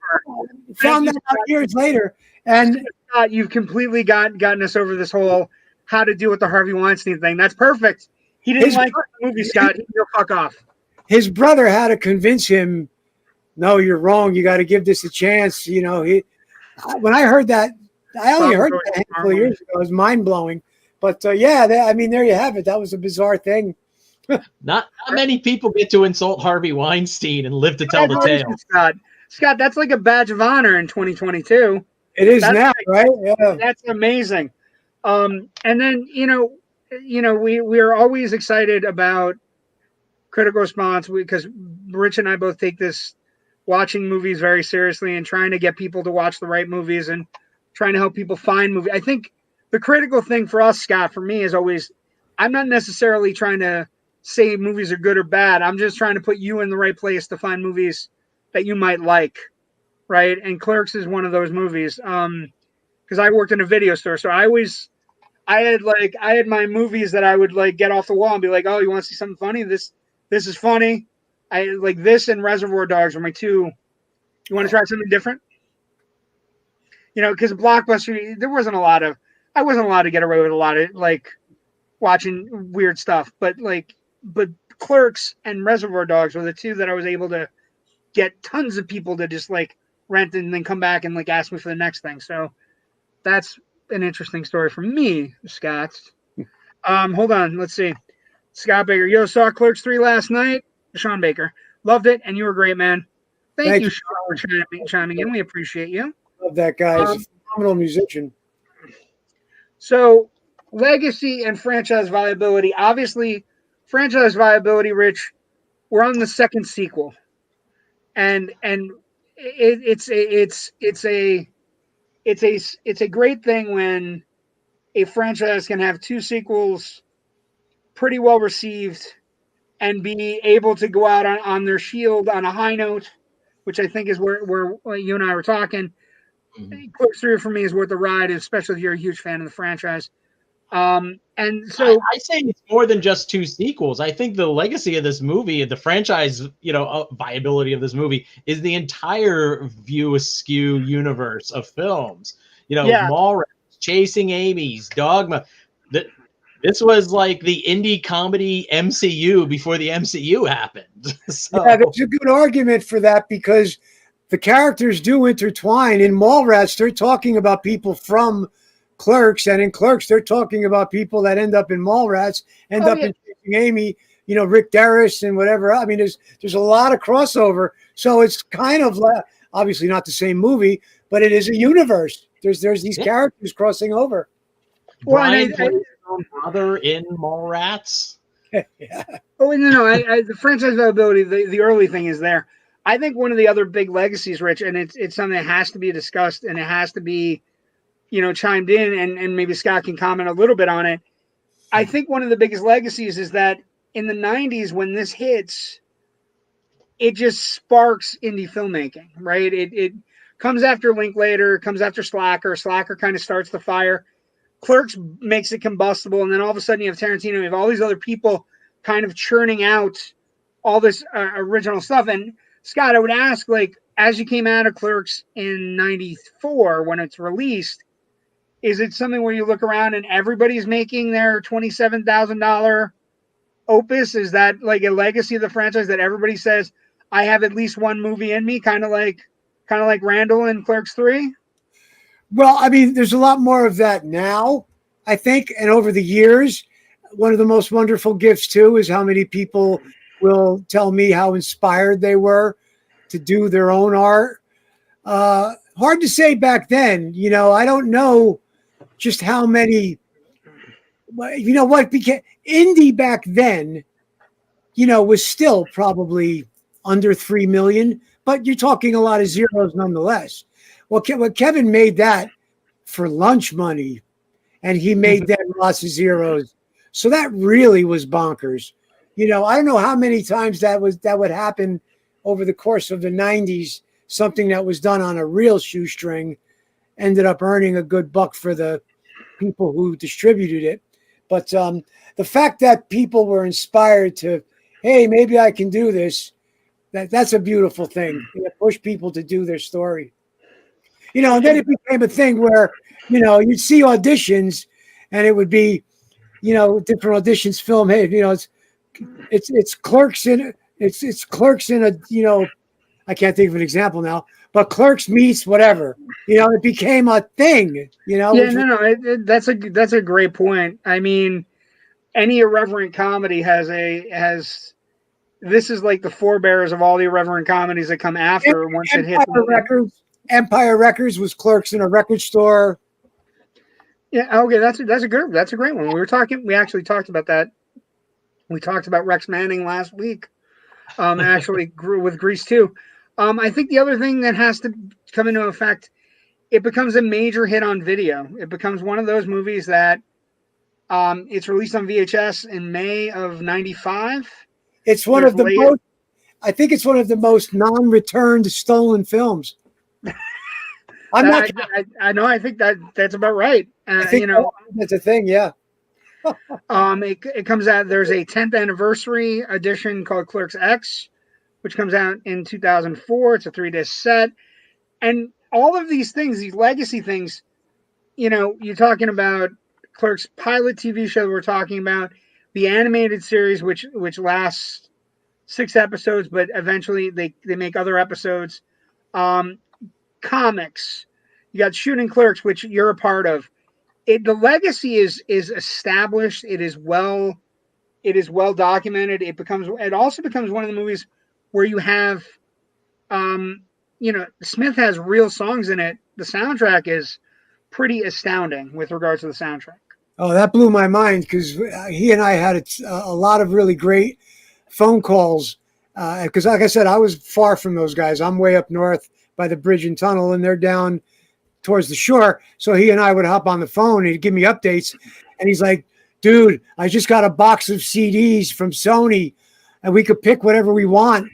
Found that out years later. And Scott, you've completely gotten us over this whole how to deal with the Harvey Weinstein thing. That's perfect. He didn't like the movie, Scott. He can go fuck off. His brother had to convince him, no, you're wrong. You got to give this a chance. You know, when I heard that, I only heard that a handful of years ago. It was mind blowing. But I mean, there you have it. That was a bizarre thing. Not many people get to insult Harvey Weinstein and live to tell the tale. Scott, that's like a badge of honor in 2022. It is now, right? Yeah, that's amazing. And then we are always excited about critical response because Rich and I both take this watching movies very seriously and trying to get people to watch the right movies and trying to help people find movies. I think the critical thing for us, Scott, for me is always, I'm not necessarily trying to say movies are good or bad. I'm just trying to put you in the right place to find movies that you might like, right? And Clerks is one of those movies. Because I worked in a video store, so I had my movies that I would like get off the wall and be like, oh, you want to see something funny? This is funny. I like this and Reservoir Dogs are my two. You want to try something different? Because Blockbuster, I wasn't allowed to get away with a lot of like watching weird stuff, but Clerks and Reservoir Dogs were the two that I was able to get tons of people to just like rent and then come back and like ask me for the next thing. So that's an interesting story for me, Scott. Hold on, let's see. Scott Baker, saw Clerks 3 last night. Sean Baker, loved it, and you were great, man. Thank you, Sean, for chiming in. We appreciate you. Love that guy. He's a phenomenal musician. So, legacy and franchise viability. Obviously, franchise viability, Rich. We're on the second sequel, and it's a great thing when a franchise can have two sequels pretty well received and be able to go out on their shield on a high note, which I think is where you and I were talking. Mm-hmm. Clerks 3 for me is worth the ride, especially if you're a huge fan of the franchise. And so I say it's more than just two sequels. I think the legacy of this movie, the franchise, viability of this movie is the entire View Askew universe of films. Mallrats, Chasing Amy's, Dogma. This was like the indie comedy MCU before the MCU happened. So. Yeah, there's a good argument for that because the characters do intertwine. In Mallrats, they're talking about people from Clerks, and in Clerks, they're talking about people that end up in Mallrats, in Chasing Amy, Rick Derris and whatever. I mean, there's a lot of crossover. So it's kind of obviously not the same movie, but it is a universe. There's these characters crossing over. Brian plays his own brother in Mallrats. Yeah. Oh no! The franchise viability, the early thing is there. I think one of the other big legacies, Rich, and it's something that has to be discussed and it has to be, chimed in, and maybe Scott can comment a little bit on it. I think one of the biggest legacies is that in the 90s, when this hits, it just sparks indie filmmaking, right? It comes after Linklater, comes after Slacker. Slacker kind of starts the fire. Clerks makes it combustible, and then all of a sudden you have Tarantino, you have all these other people kind of churning out all this original stuff. And Scott, I would ask, as you came out of Clerks in 94 when it's released, is it something where you look around and everybody's making their $27,000 opus? Is that like a legacy of the franchise that everybody says, I have at least one movie in me, kind of like Randall in Clerks 3? Well, I mean, there's a lot more of that now, I think. And over the years, one of the most wonderful gifts, too, is how many people will tell me how inspired they were to do their own art. Hard to say back then. I don't know just how many you know what became indie back then, was still probably under 3 million, but you're talking a lot of zeros nonetheless. Well, Kevin made that for lunch money, and he made that lots of zeros. So that really was bonkers. I don't know how many times that would happen over the course of the 90s. Something that was done on a real shoestring ended up earning a good buck for the people who distributed it. But the fact that people were inspired to, hey, maybe I can do this, that's a beautiful thing. Push people to do their story. And then it became a thing where, you'd see auditions and it would be, different auditions film. Hey, it's clerks in it's clerks in a, I can't think of an example now, but Clerks meets whatever. It became a thing. Yeah, that's a great point. I mean, any irreverent comedy has this is like the forebears of all the irreverent comedies that come after once it hits Empire Records was Clerks in a record store. Yeah, okay, that's a great one. We actually talked about that. We talked about Rex Manning last week. Actually grew with Grease too. I think the other thing that has to come into effect, it becomes a major hit on video. It becomes one of those movies that it's released on VHS in May of '95. It's one of the most. I think it's one of the most non-returned stolen films. I know. I think that's about right. That's a thing. Yeah. It comes out. There's a 10th anniversary edition called Clerks X, which comes out in 2004. It's a 3-disc set, and all of these things, these legacy things, you're talking about Clerks pilot TV show. We're talking about the animated series, which lasts 6 episodes, but eventually they make other episodes. Comics, you got Shooting Clerks, which you're a part of. The legacy is established. It is well documented. It also becomes one of the movies where you have, Smith has real songs in it. The soundtrack is pretty astounding with regards to the soundtrack. Oh, that blew my mind because he and I had a lot of really great phone calls. Because like I said, I was far from those guys. I'm way up north by the bridge and tunnel, and they're down towards the shore. So he and I would hop on the phone and he'd give me updates. And he's like, dude, I just got a box of CDs from Sony and we could pick whatever we want.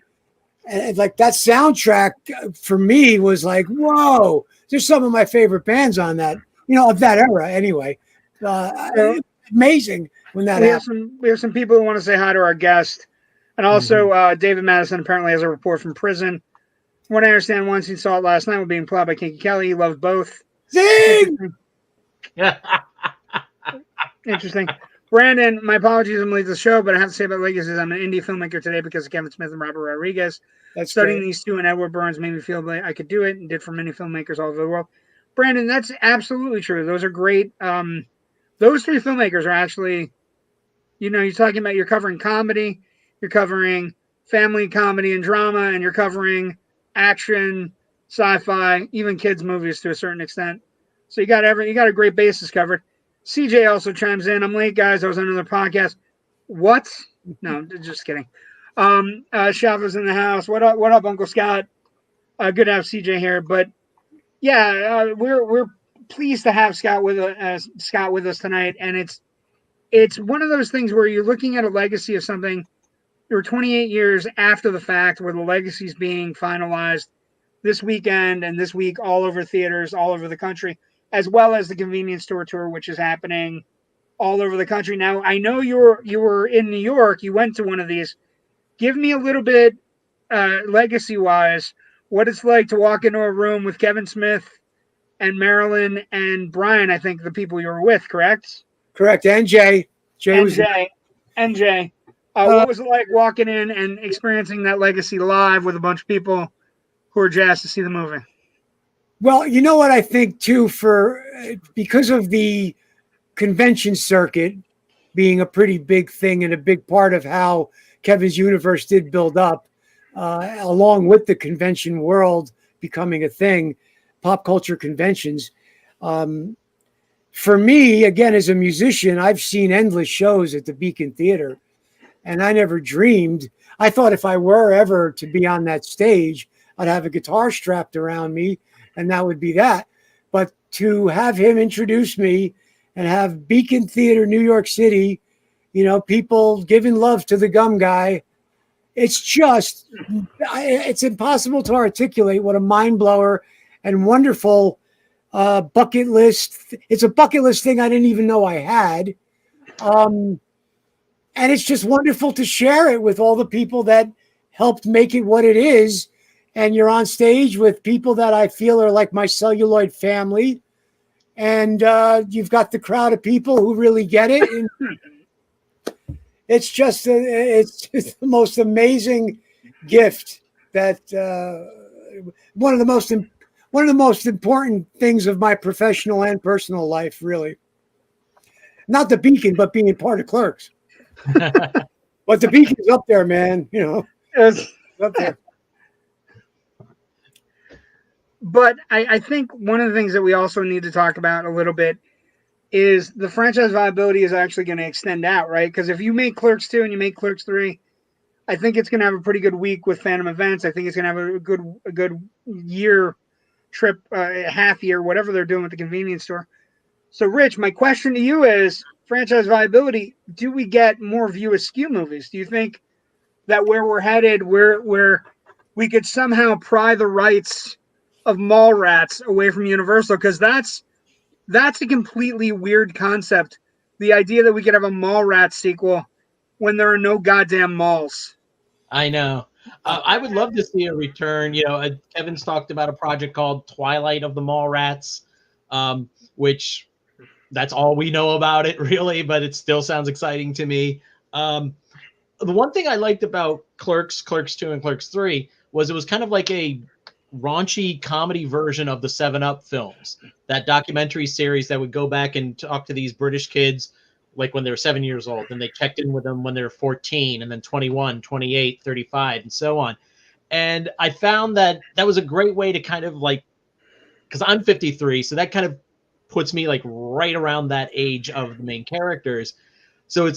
And like that soundtrack for me was like, whoa, there's some of my favorite bands on that, of that era anyway. Amazing when that happened. We have some people who want to say hi to our guest. And also David Madison apparently has a report from prison. What I understand, once he saw it last night, was being plowed by Kinky Kelly. He loved both. Zing! Interesting. Brandon, my apologies, I'm late to the show, but I have to say about legacies, I'm an indie filmmaker today because of Kevin Smith and Robert Rodriguez. Studying these two and Edward Burns made me feel like I could do it, and did for many filmmakers all over the world. Brandon, that's absolutely true. Those are great. Those 3 filmmakers are actually, you're talking about, you're covering comedy, you're covering family comedy and drama, and you're covering action, sci-fi, even kids movies to a certain extent. So you got a great basis covered. CJ also chimes in. I'm late, guys. I was on another podcast. What? No, just kidding. Shava's in the house. What up, Uncle Scott? Good to have CJ here. But yeah, we're pleased to have Scott with us tonight. And it's one of those things where you're looking at a legacy of something. You're 28 years after the fact, where the legacy is being finalized this weekend and this week all over theaters all over the country, as well as the convenience store tour, which is happening all over the country. Now, I know you were in New York. You went to one of these. Give me a little bit, legacy-wise, what it's like to walk into a room with Kevin Smith and Marilyn and Brian, I think the people you were with, correct? Correct. And Jay. What was it like walking in and experiencing that legacy live with a bunch of people who are jazzed to see the movie? Well, you know what I think too, because of the convention circuit being a pretty big thing and a big part of how Kevin's universe did build up, along with the convention world becoming a thing, pop culture conventions. for me, again, as a musician, I've seen endless shows at the Beacon Theater, and I never dreamed. I thought if I were ever to be on that stage, I'd have a guitar strapped around me, and that would be that. But to have him introduce me and have Beacon Theater, New York City, people giving love to the gum guy, it's impossible to articulate what a mind blower and wonderful bucket list. It's a bucket list thing I didn't even know I had. And it's just wonderful to share it with all the people that helped make it what it is. And you're on stage with people that I feel are like my celluloid family. And you've got the crowd of people who really get it. And it's just the most amazing gift that one of the most important things of my professional and personal life, really. Not the Beacon, but being part of Clerks. But the Beacon's up there, man. Yes. Up there. But I think one of the things that we also need to talk about a little bit is the franchise viability is actually going to extend out, right? Because if you make Clerks 2 and you make Clerks 3, I think it's going to have a pretty good week with Phantom Events. I think it's going to have a good year trip, half year, whatever they're doing with the convenience store. So, Rich, my question to you is franchise viability. Do we get more View Askew movies? Do you think that where we're headed, where we could somehow pry the rights of Mallrats away from Universal? Because that's a completely weird concept. The idea that we could have a Mallrats sequel when there are no goddamn malls. I know. I would love to see a return. Kevin's talked about a project called Twilight of the Mallrats, which that's all we know about it, really, but it still sounds exciting to me. The one thing I liked about Clerks 2, and Clerks 3 was it was kind of like a raunchy comedy version of the 7-Up films, that documentary series that would go back and talk to these British kids like when they were 7 years old, and they checked in with them when they were 14, and then 21, 28, 35, and so on. And I found that was a great way to kind of like, because I'm 53, so that kind of puts me like right around that age of the main characters. So it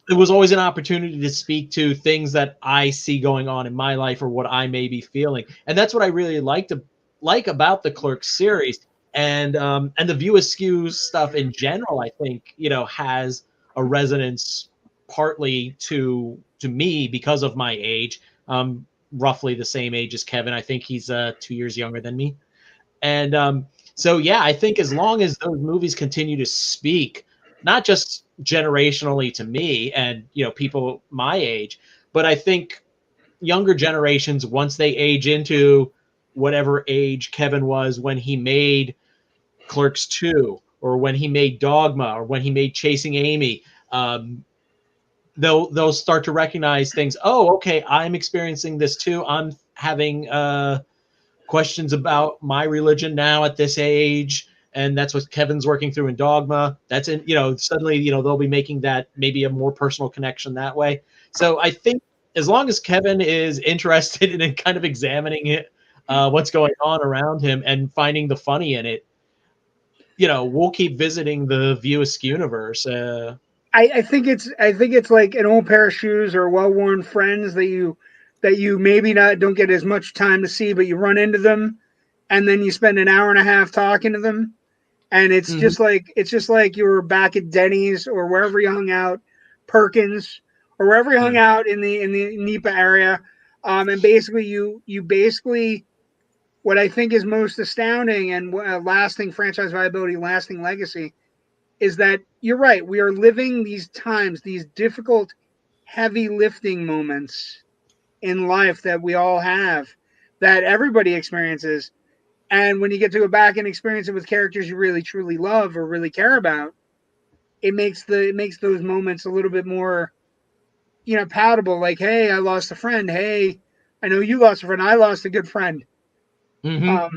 was always an opportunity to speak to things that I see going on in my life or what I may be feeling. And that's what I really like about the Clerks series. And the View Askew stuff in general, I think, has a resonance partly to me because of my age. Roughly the same age as Kevin. I think he's 2 years younger than me. And so, yeah, I think as long as those movies continue to speak, not just generationally to me and, people my age, but I think younger generations, once they age into whatever age Kevin was when he made Clerks 2, or when he made Dogma, or when he made Chasing Amy, they'll start to recognize things. Oh, okay, I'm experiencing this too. I'm having questions about my religion now at this age, and that's what Kevin's working through in Dogma. That's in, suddenly, they'll be making that maybe a more personal connection that way. So I think as long as Kevin is interested in kind of examining it, what's going on around him and finding the funny in it, we'll keep visiting the View Askew universe. I think it's like an old pair of shoes or well-worn friends that you maybe don't get as much time to see, but you run into them, and then you spend an hour and a half talking to them, and it's just like you were back at Denny's or wherever you hung out, Perkins, or wherever you hung out in the NEPA area, and basically you what I think is most astounding and lasting franchise viability, lasting legacy, is that you're right. We are living these times, these difficult, heavy lifting moments in life that we all have, that everybody experiences. And when you get to go back and experience it with characters you really truly love or really care about, it makes those moments a little bit more, palatable. Like, hey, I lost a friend. Hey, I know you lost a friend. I lost a good friend. Mm-hmm.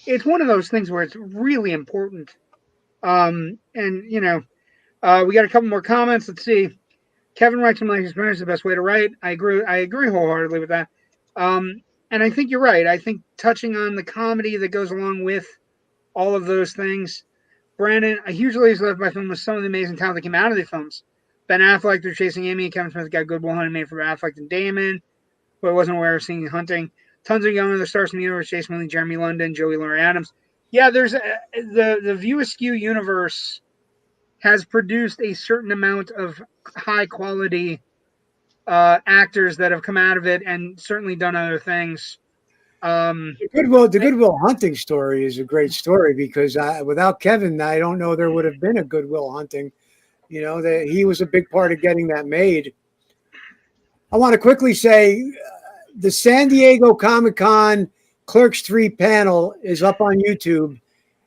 It's one of those things where it's really important. And we got a couple more comments. Let's see. Kevin writes from life experience the best way to write. I agree wholeheartedly with that. And I think you're right. I think touching on the comedy that goes along with all of those things. Brandon, a huge laser left by film was some of the amazing talent that came out of the films. Ben Affleck through Chasing Amy, Kevin Smith got Good Will Hunting made for Affleck and Damon, who I wasn't aware of seeing Hunting. Tons of young other stars from the universe: Jason Lee, Jeremy London, Joey Laurie Adams. Yeah, there's the View Askew universe has produced a certain amount of high quality actors that have come out of it and certainly done other things. The Goodwill Hunting story is a great story because without Kevin, I don't know there would have been a Goodwill Hunting. You know, that he was a big part of getting that made. I want to quickly say the San Diego Comic-Con Clerks III panel is up on YouTube,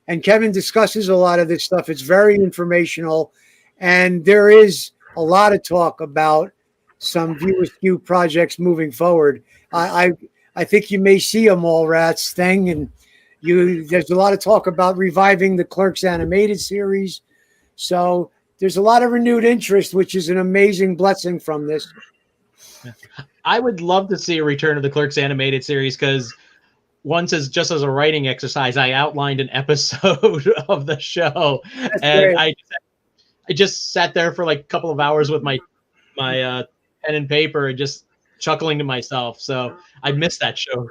and Kevin discusses a lot of this stuff. It's very informational, and there is a lot of talk about some View Askew projects moving forward. I think you may see a Mallrats thing, and there's a lot of talk about reviving the Clerks animated series. So there's a lot of renewed interest, which is an amazing blessing from this. I would love to see a return of the Clerks animated series because once, just as a writing exercise, I outlined an episode of the show. That's and great. I just sat there for like a couple of hours with my pen and paper and just chuckling to myself. So I missed that show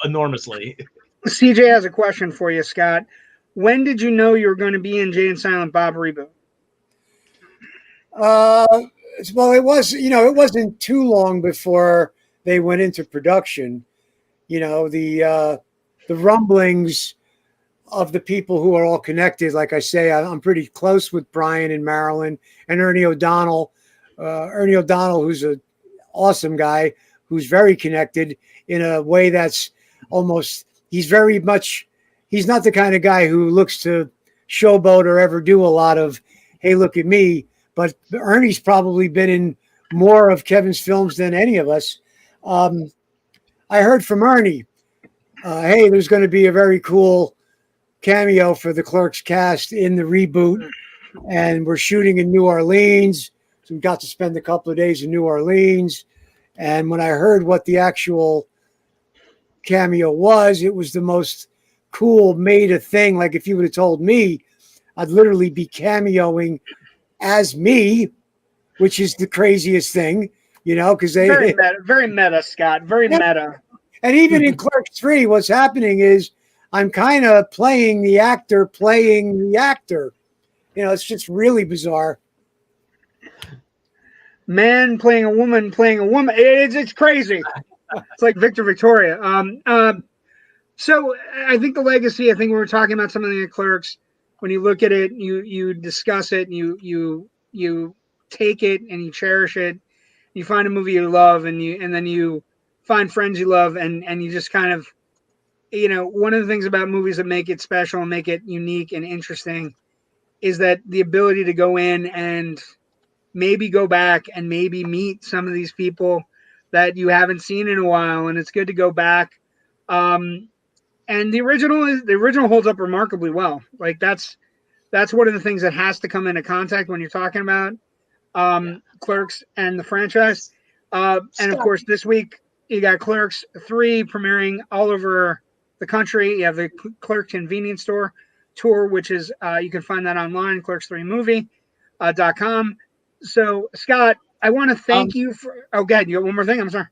enormously. CJ has a question for you, Scott. When did you know you were going to be in Jay and Silent Bob reboot? Well, it wasn't too long before they went into production. You know, the rumblings of the people who are all connected. Like I say, I'm pretty close with Brian and Marilyn and Ernie O'Donnell. Ernie O'Donnell, who's an awesome guy, who's very connected in a way that's almost, he's not the kind of guy who looks to showboat or ever do a lot of, hey, look at me. But Ernie's probably been in more of Kevin's films than any of us. I heard from Ernie, hey, there's going to be a very cool cameo for the Clerks cast in the reboot. And we're shooting in New Orleans. So we got to spend a couple of days in New Orleans. And when I heard what the actual cameo was, it was the most cool made a thing. Like if you would have told me, I'd literally be cameoing as me, which is the craziest thing, you know, because they very meta, Scott. Very meta. And even in Clerks 3, what's happening is I'm kind of playing the actor playing the actor. You know, it's just really bizarre. Man playing a woman playing a woman. It's crazy. It's like Victor Victoria. So I think the legacy, I think we were talking about something at Clerks. When you look at it, you discuss it, and you take it and you cherish it. You find a movie you love, and then you find friends you love, and you just kind of, you know, one of the things about movies that make it special and make it unique and interesting is that the ability to go in and maybe go back and maybe meet some of these people that you haven't seen in a while, and it's good to go back. And the original holds up remarkably well. Like that's one of the things that has to come into contact when you're talking about Clerks and the franchise. And of course, this week you got Clerks 3 premiering all over the country. You have the Clerks Convenience Store tour, which is you can find that online, clerks3movie.com. So, Scott, I want to thank you for. Oh, God, you got one more thing? I'm sorry.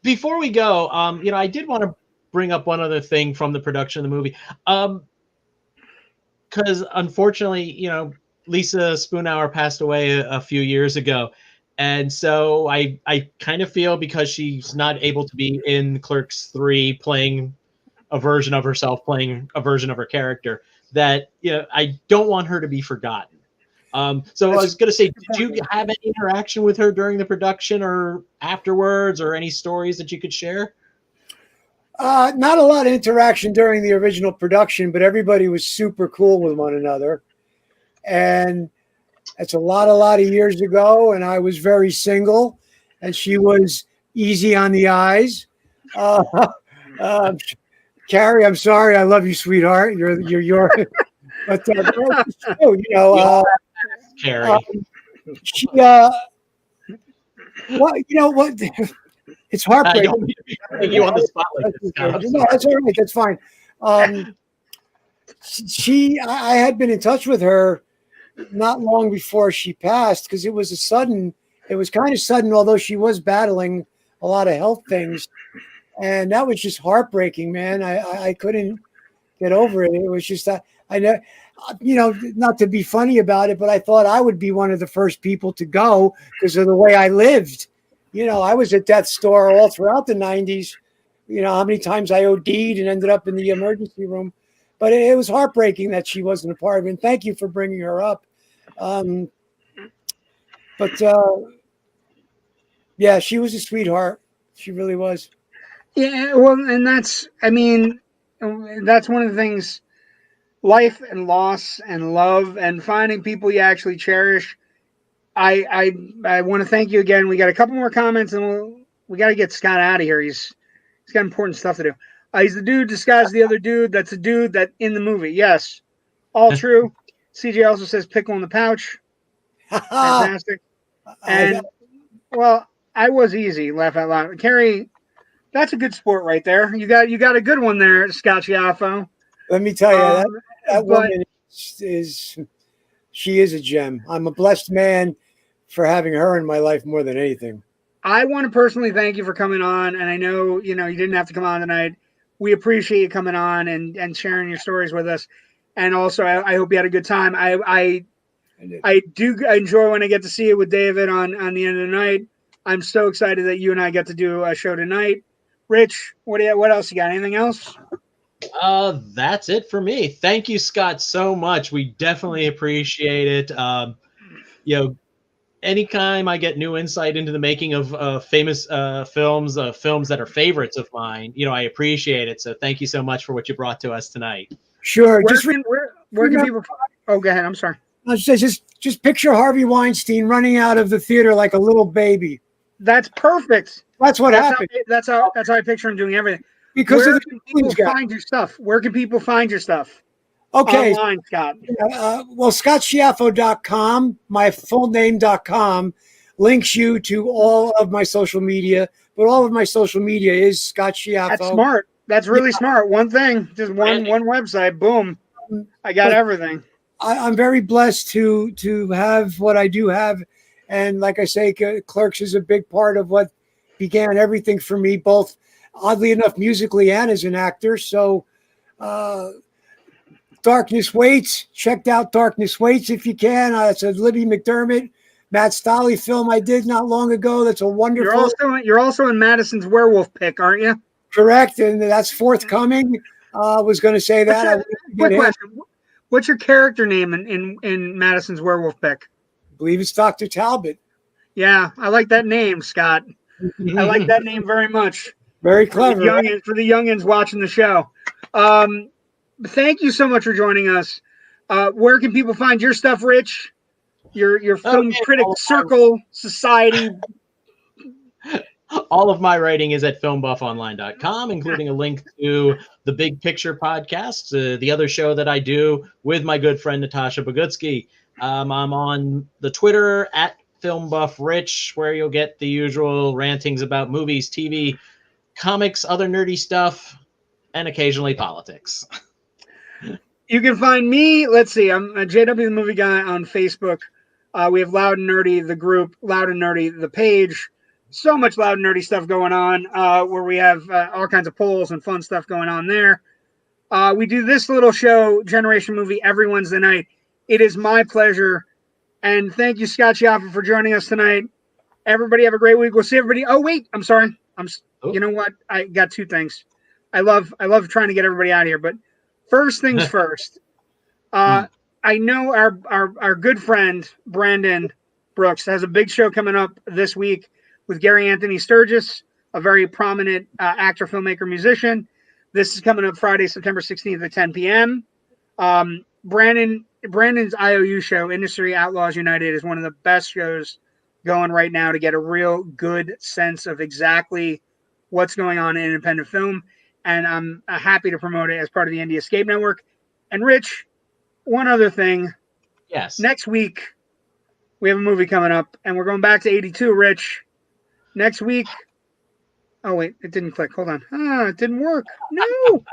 Before we go, you know, I did want to bring up one other thing from the production of the movie. Because unfortunately, you know, Lisa Spoonhour passed away a few years ago. And so I kind of feel because she's not able to be in Clerks 3 playing a version of herself, playing a version of her character, that, you know, I don't want her to be forgotten. So I was going to say, did you have any interaction with her during the production or afterwards, or any stories that you could share? Not a lot of interaction during the original production, but everybody was super cool with one another. And it's a lot of years ago, and I was very single, and she was easy on the eyes. Carrie, I'm sorry, I love you, sweetheart. You're but you know, Carrie. She well, you know what? It's heartbreaking. I don't mean to be putting you on the spot like this, Scott. No, that's all right. That's fine. I had been in touch with her not long before she passed because it was kind of sudden, although she was battling a lot of health things. And that was just heartbreaking, man. I couldn't get over it. It was just that I know, not to be funny about it, but I thought I would be one of the first people to go because of the way I lived. I was at death's door all throughout the 90s. How many times I OD'd and ended up in the emergency room. But it was heartbreaking that she wasn't a part of it. And thank you for bringing her up. Yeah, she was a sweetheart. She really was. Yeah, well, and that's one of the things, life and loss and love and finding people you actually cherish. I want to thank you again. We got a couple more comments and we got to get Scott out of here. He's got important stuff to do. He's the dude disguised the other dude. That's a dude that in the movie. Yes, all true. CJ also says pickle in the pouch. Fantastic. And well, I was easy. Laugh out loud. Carrie, that's a good sport right there. You got a good one there, Scott Chiaffo. Let me tell you, that woman she is a gem. I'm a blessed man for having her in my life more than anything. I want to personally thank you for coming on, and I know you didn't have to come on tonight. We appreciate you coming on and sharing your stories with us, and also I hope you had a good time. I do enjoy when I get to see it with David on the end of the night. I'm so excited that you and I get to do a show tonight. Rich, what else you got? Anything else? That's it for me. Thank you, Scott, so much. We definitely appreciate it. Anytime I get new insight into the making of famous films that are favorites of mine, I appreciate it. So thank you so much for what you brought to us tonight. Sure. Where can people? Oh, go ahead. I'm sorry. I was just picture Harvey Weinstein running out of the theater like a little baby. That's perfect. That's what happened. That's how I picture him doing everything. Because where can people find your stuff? Where can people find your stuff? Okay. Online, Scott. Well, scottschiaffo.com, my full name.com, links you to all of my social media, but all of my social media is Scott Chiaffo. That's smart. That's really smart. One thing, just one website, boom. I got everything. I'm very blessed to have what I do have. And like I say, Clerks is a big part of what began everything for me, both oddly enough, musically and as an actor. So Darkness Waits, checked out Darkness Waits if you can. It's a Libby McDermott, Matt Stolley film I did not long ago. That's a wonderful. You're also in Madison's werewolf pick, aren't you? Correct, and that's forthcoming. I was going to say that. Quick question. What's your character name in Madison's werewolf pick? I believe it's Dr. Talbot. Yeah, I like that name, Scott. I like that name very much. Very clever. For the youngins watching the show. Thank you so much for joining us. Where can people find your stuff, Rich? Your Film Critic Circle Society. All of my writing is at filmbuffonline.com, including a link to the Big Picture podcast, the other show that I do with my good friend Natasha Bogutsky. I'm on the Twitter at FilmBuffRich, where you'll get the usual rantings about movies, TV, comics, other nerdy stuff, and occasionally politics. You can find me. Let's see. I'm a JW the Movie Guy on Facebook. We have Loud and Nerdy, the group, Loud and Nerdy, the page. So much Loud and Nerdy stuff going on, where we have all kinds of polls and fun stuff going on there. We do this little show, Generation Movie, every Wednesday night. It is my pleasure. And thank you, Scott Chiaffo, for joining us tonight. Everybody have a great week. We'll see everybody. Oh, wait. I'm sorry. You know what? I got two things. I love trying to get everybody out of here, but first things first. I know our good friend Brandon Brooks has a big show coming up this week with Gary Anthony Sturgis, a very prominent actor, filmmaker, musician. This is coming up Friday, September 16th at 10 p.m. Brandon's IOU show, Industry Outlaws United, is one of the best shows going right now to get a real good sense of exactly what's going on in independent film. And I'm happy to promote it as part of the Indie Escape Network. And Rich, one other thing. Yes. Next week, we have a movie coming up, and we're going back to 82, Rich. Next week. Oh, wait, it didn't click. Hold on. It didn't work. No.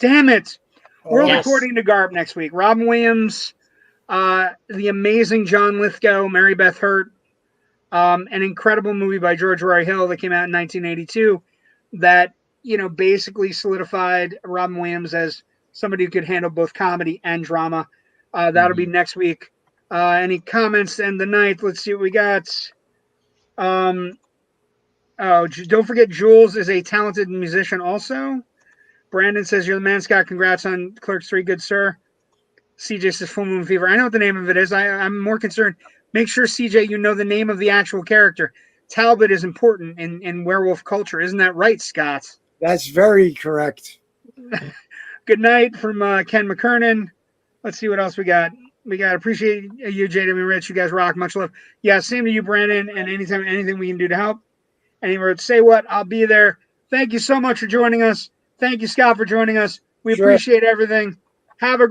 Damn it. World Yes. According to Garp next week. Robin Williams, the amazing John Lithgow, Mary Beth Hurt, an incredible movie by George Roy Hill that came out in 1982 that, basically solidified Robin Williams as somebody who could handle both comedy and drama. That'll be next week. Any comments to end the night? Let's see what we got. Don't forget Jules is a talented musician also. Brandon says, you're the man, Scott. Congrats on Clerks 3, good sir. CJ says, Full Moon Fever. I know what the name of it is. I'm more concerned. Make sure, CJ, you know the name of the actual character. Talbot is important in werewolf culture. Isn't that right, Scott? That's very correct. Good night from Ken McKernan. Let's see what else we got. Appreciate you, JW Rich. You guys rock. Much love. Yeah, same to you, Brandon. And anytime, anything we can do to help. Anywhere, say what, I'll be there. Thank you so much for joining us. Thank you, Scott, for joining us. We appreciate everything. Have a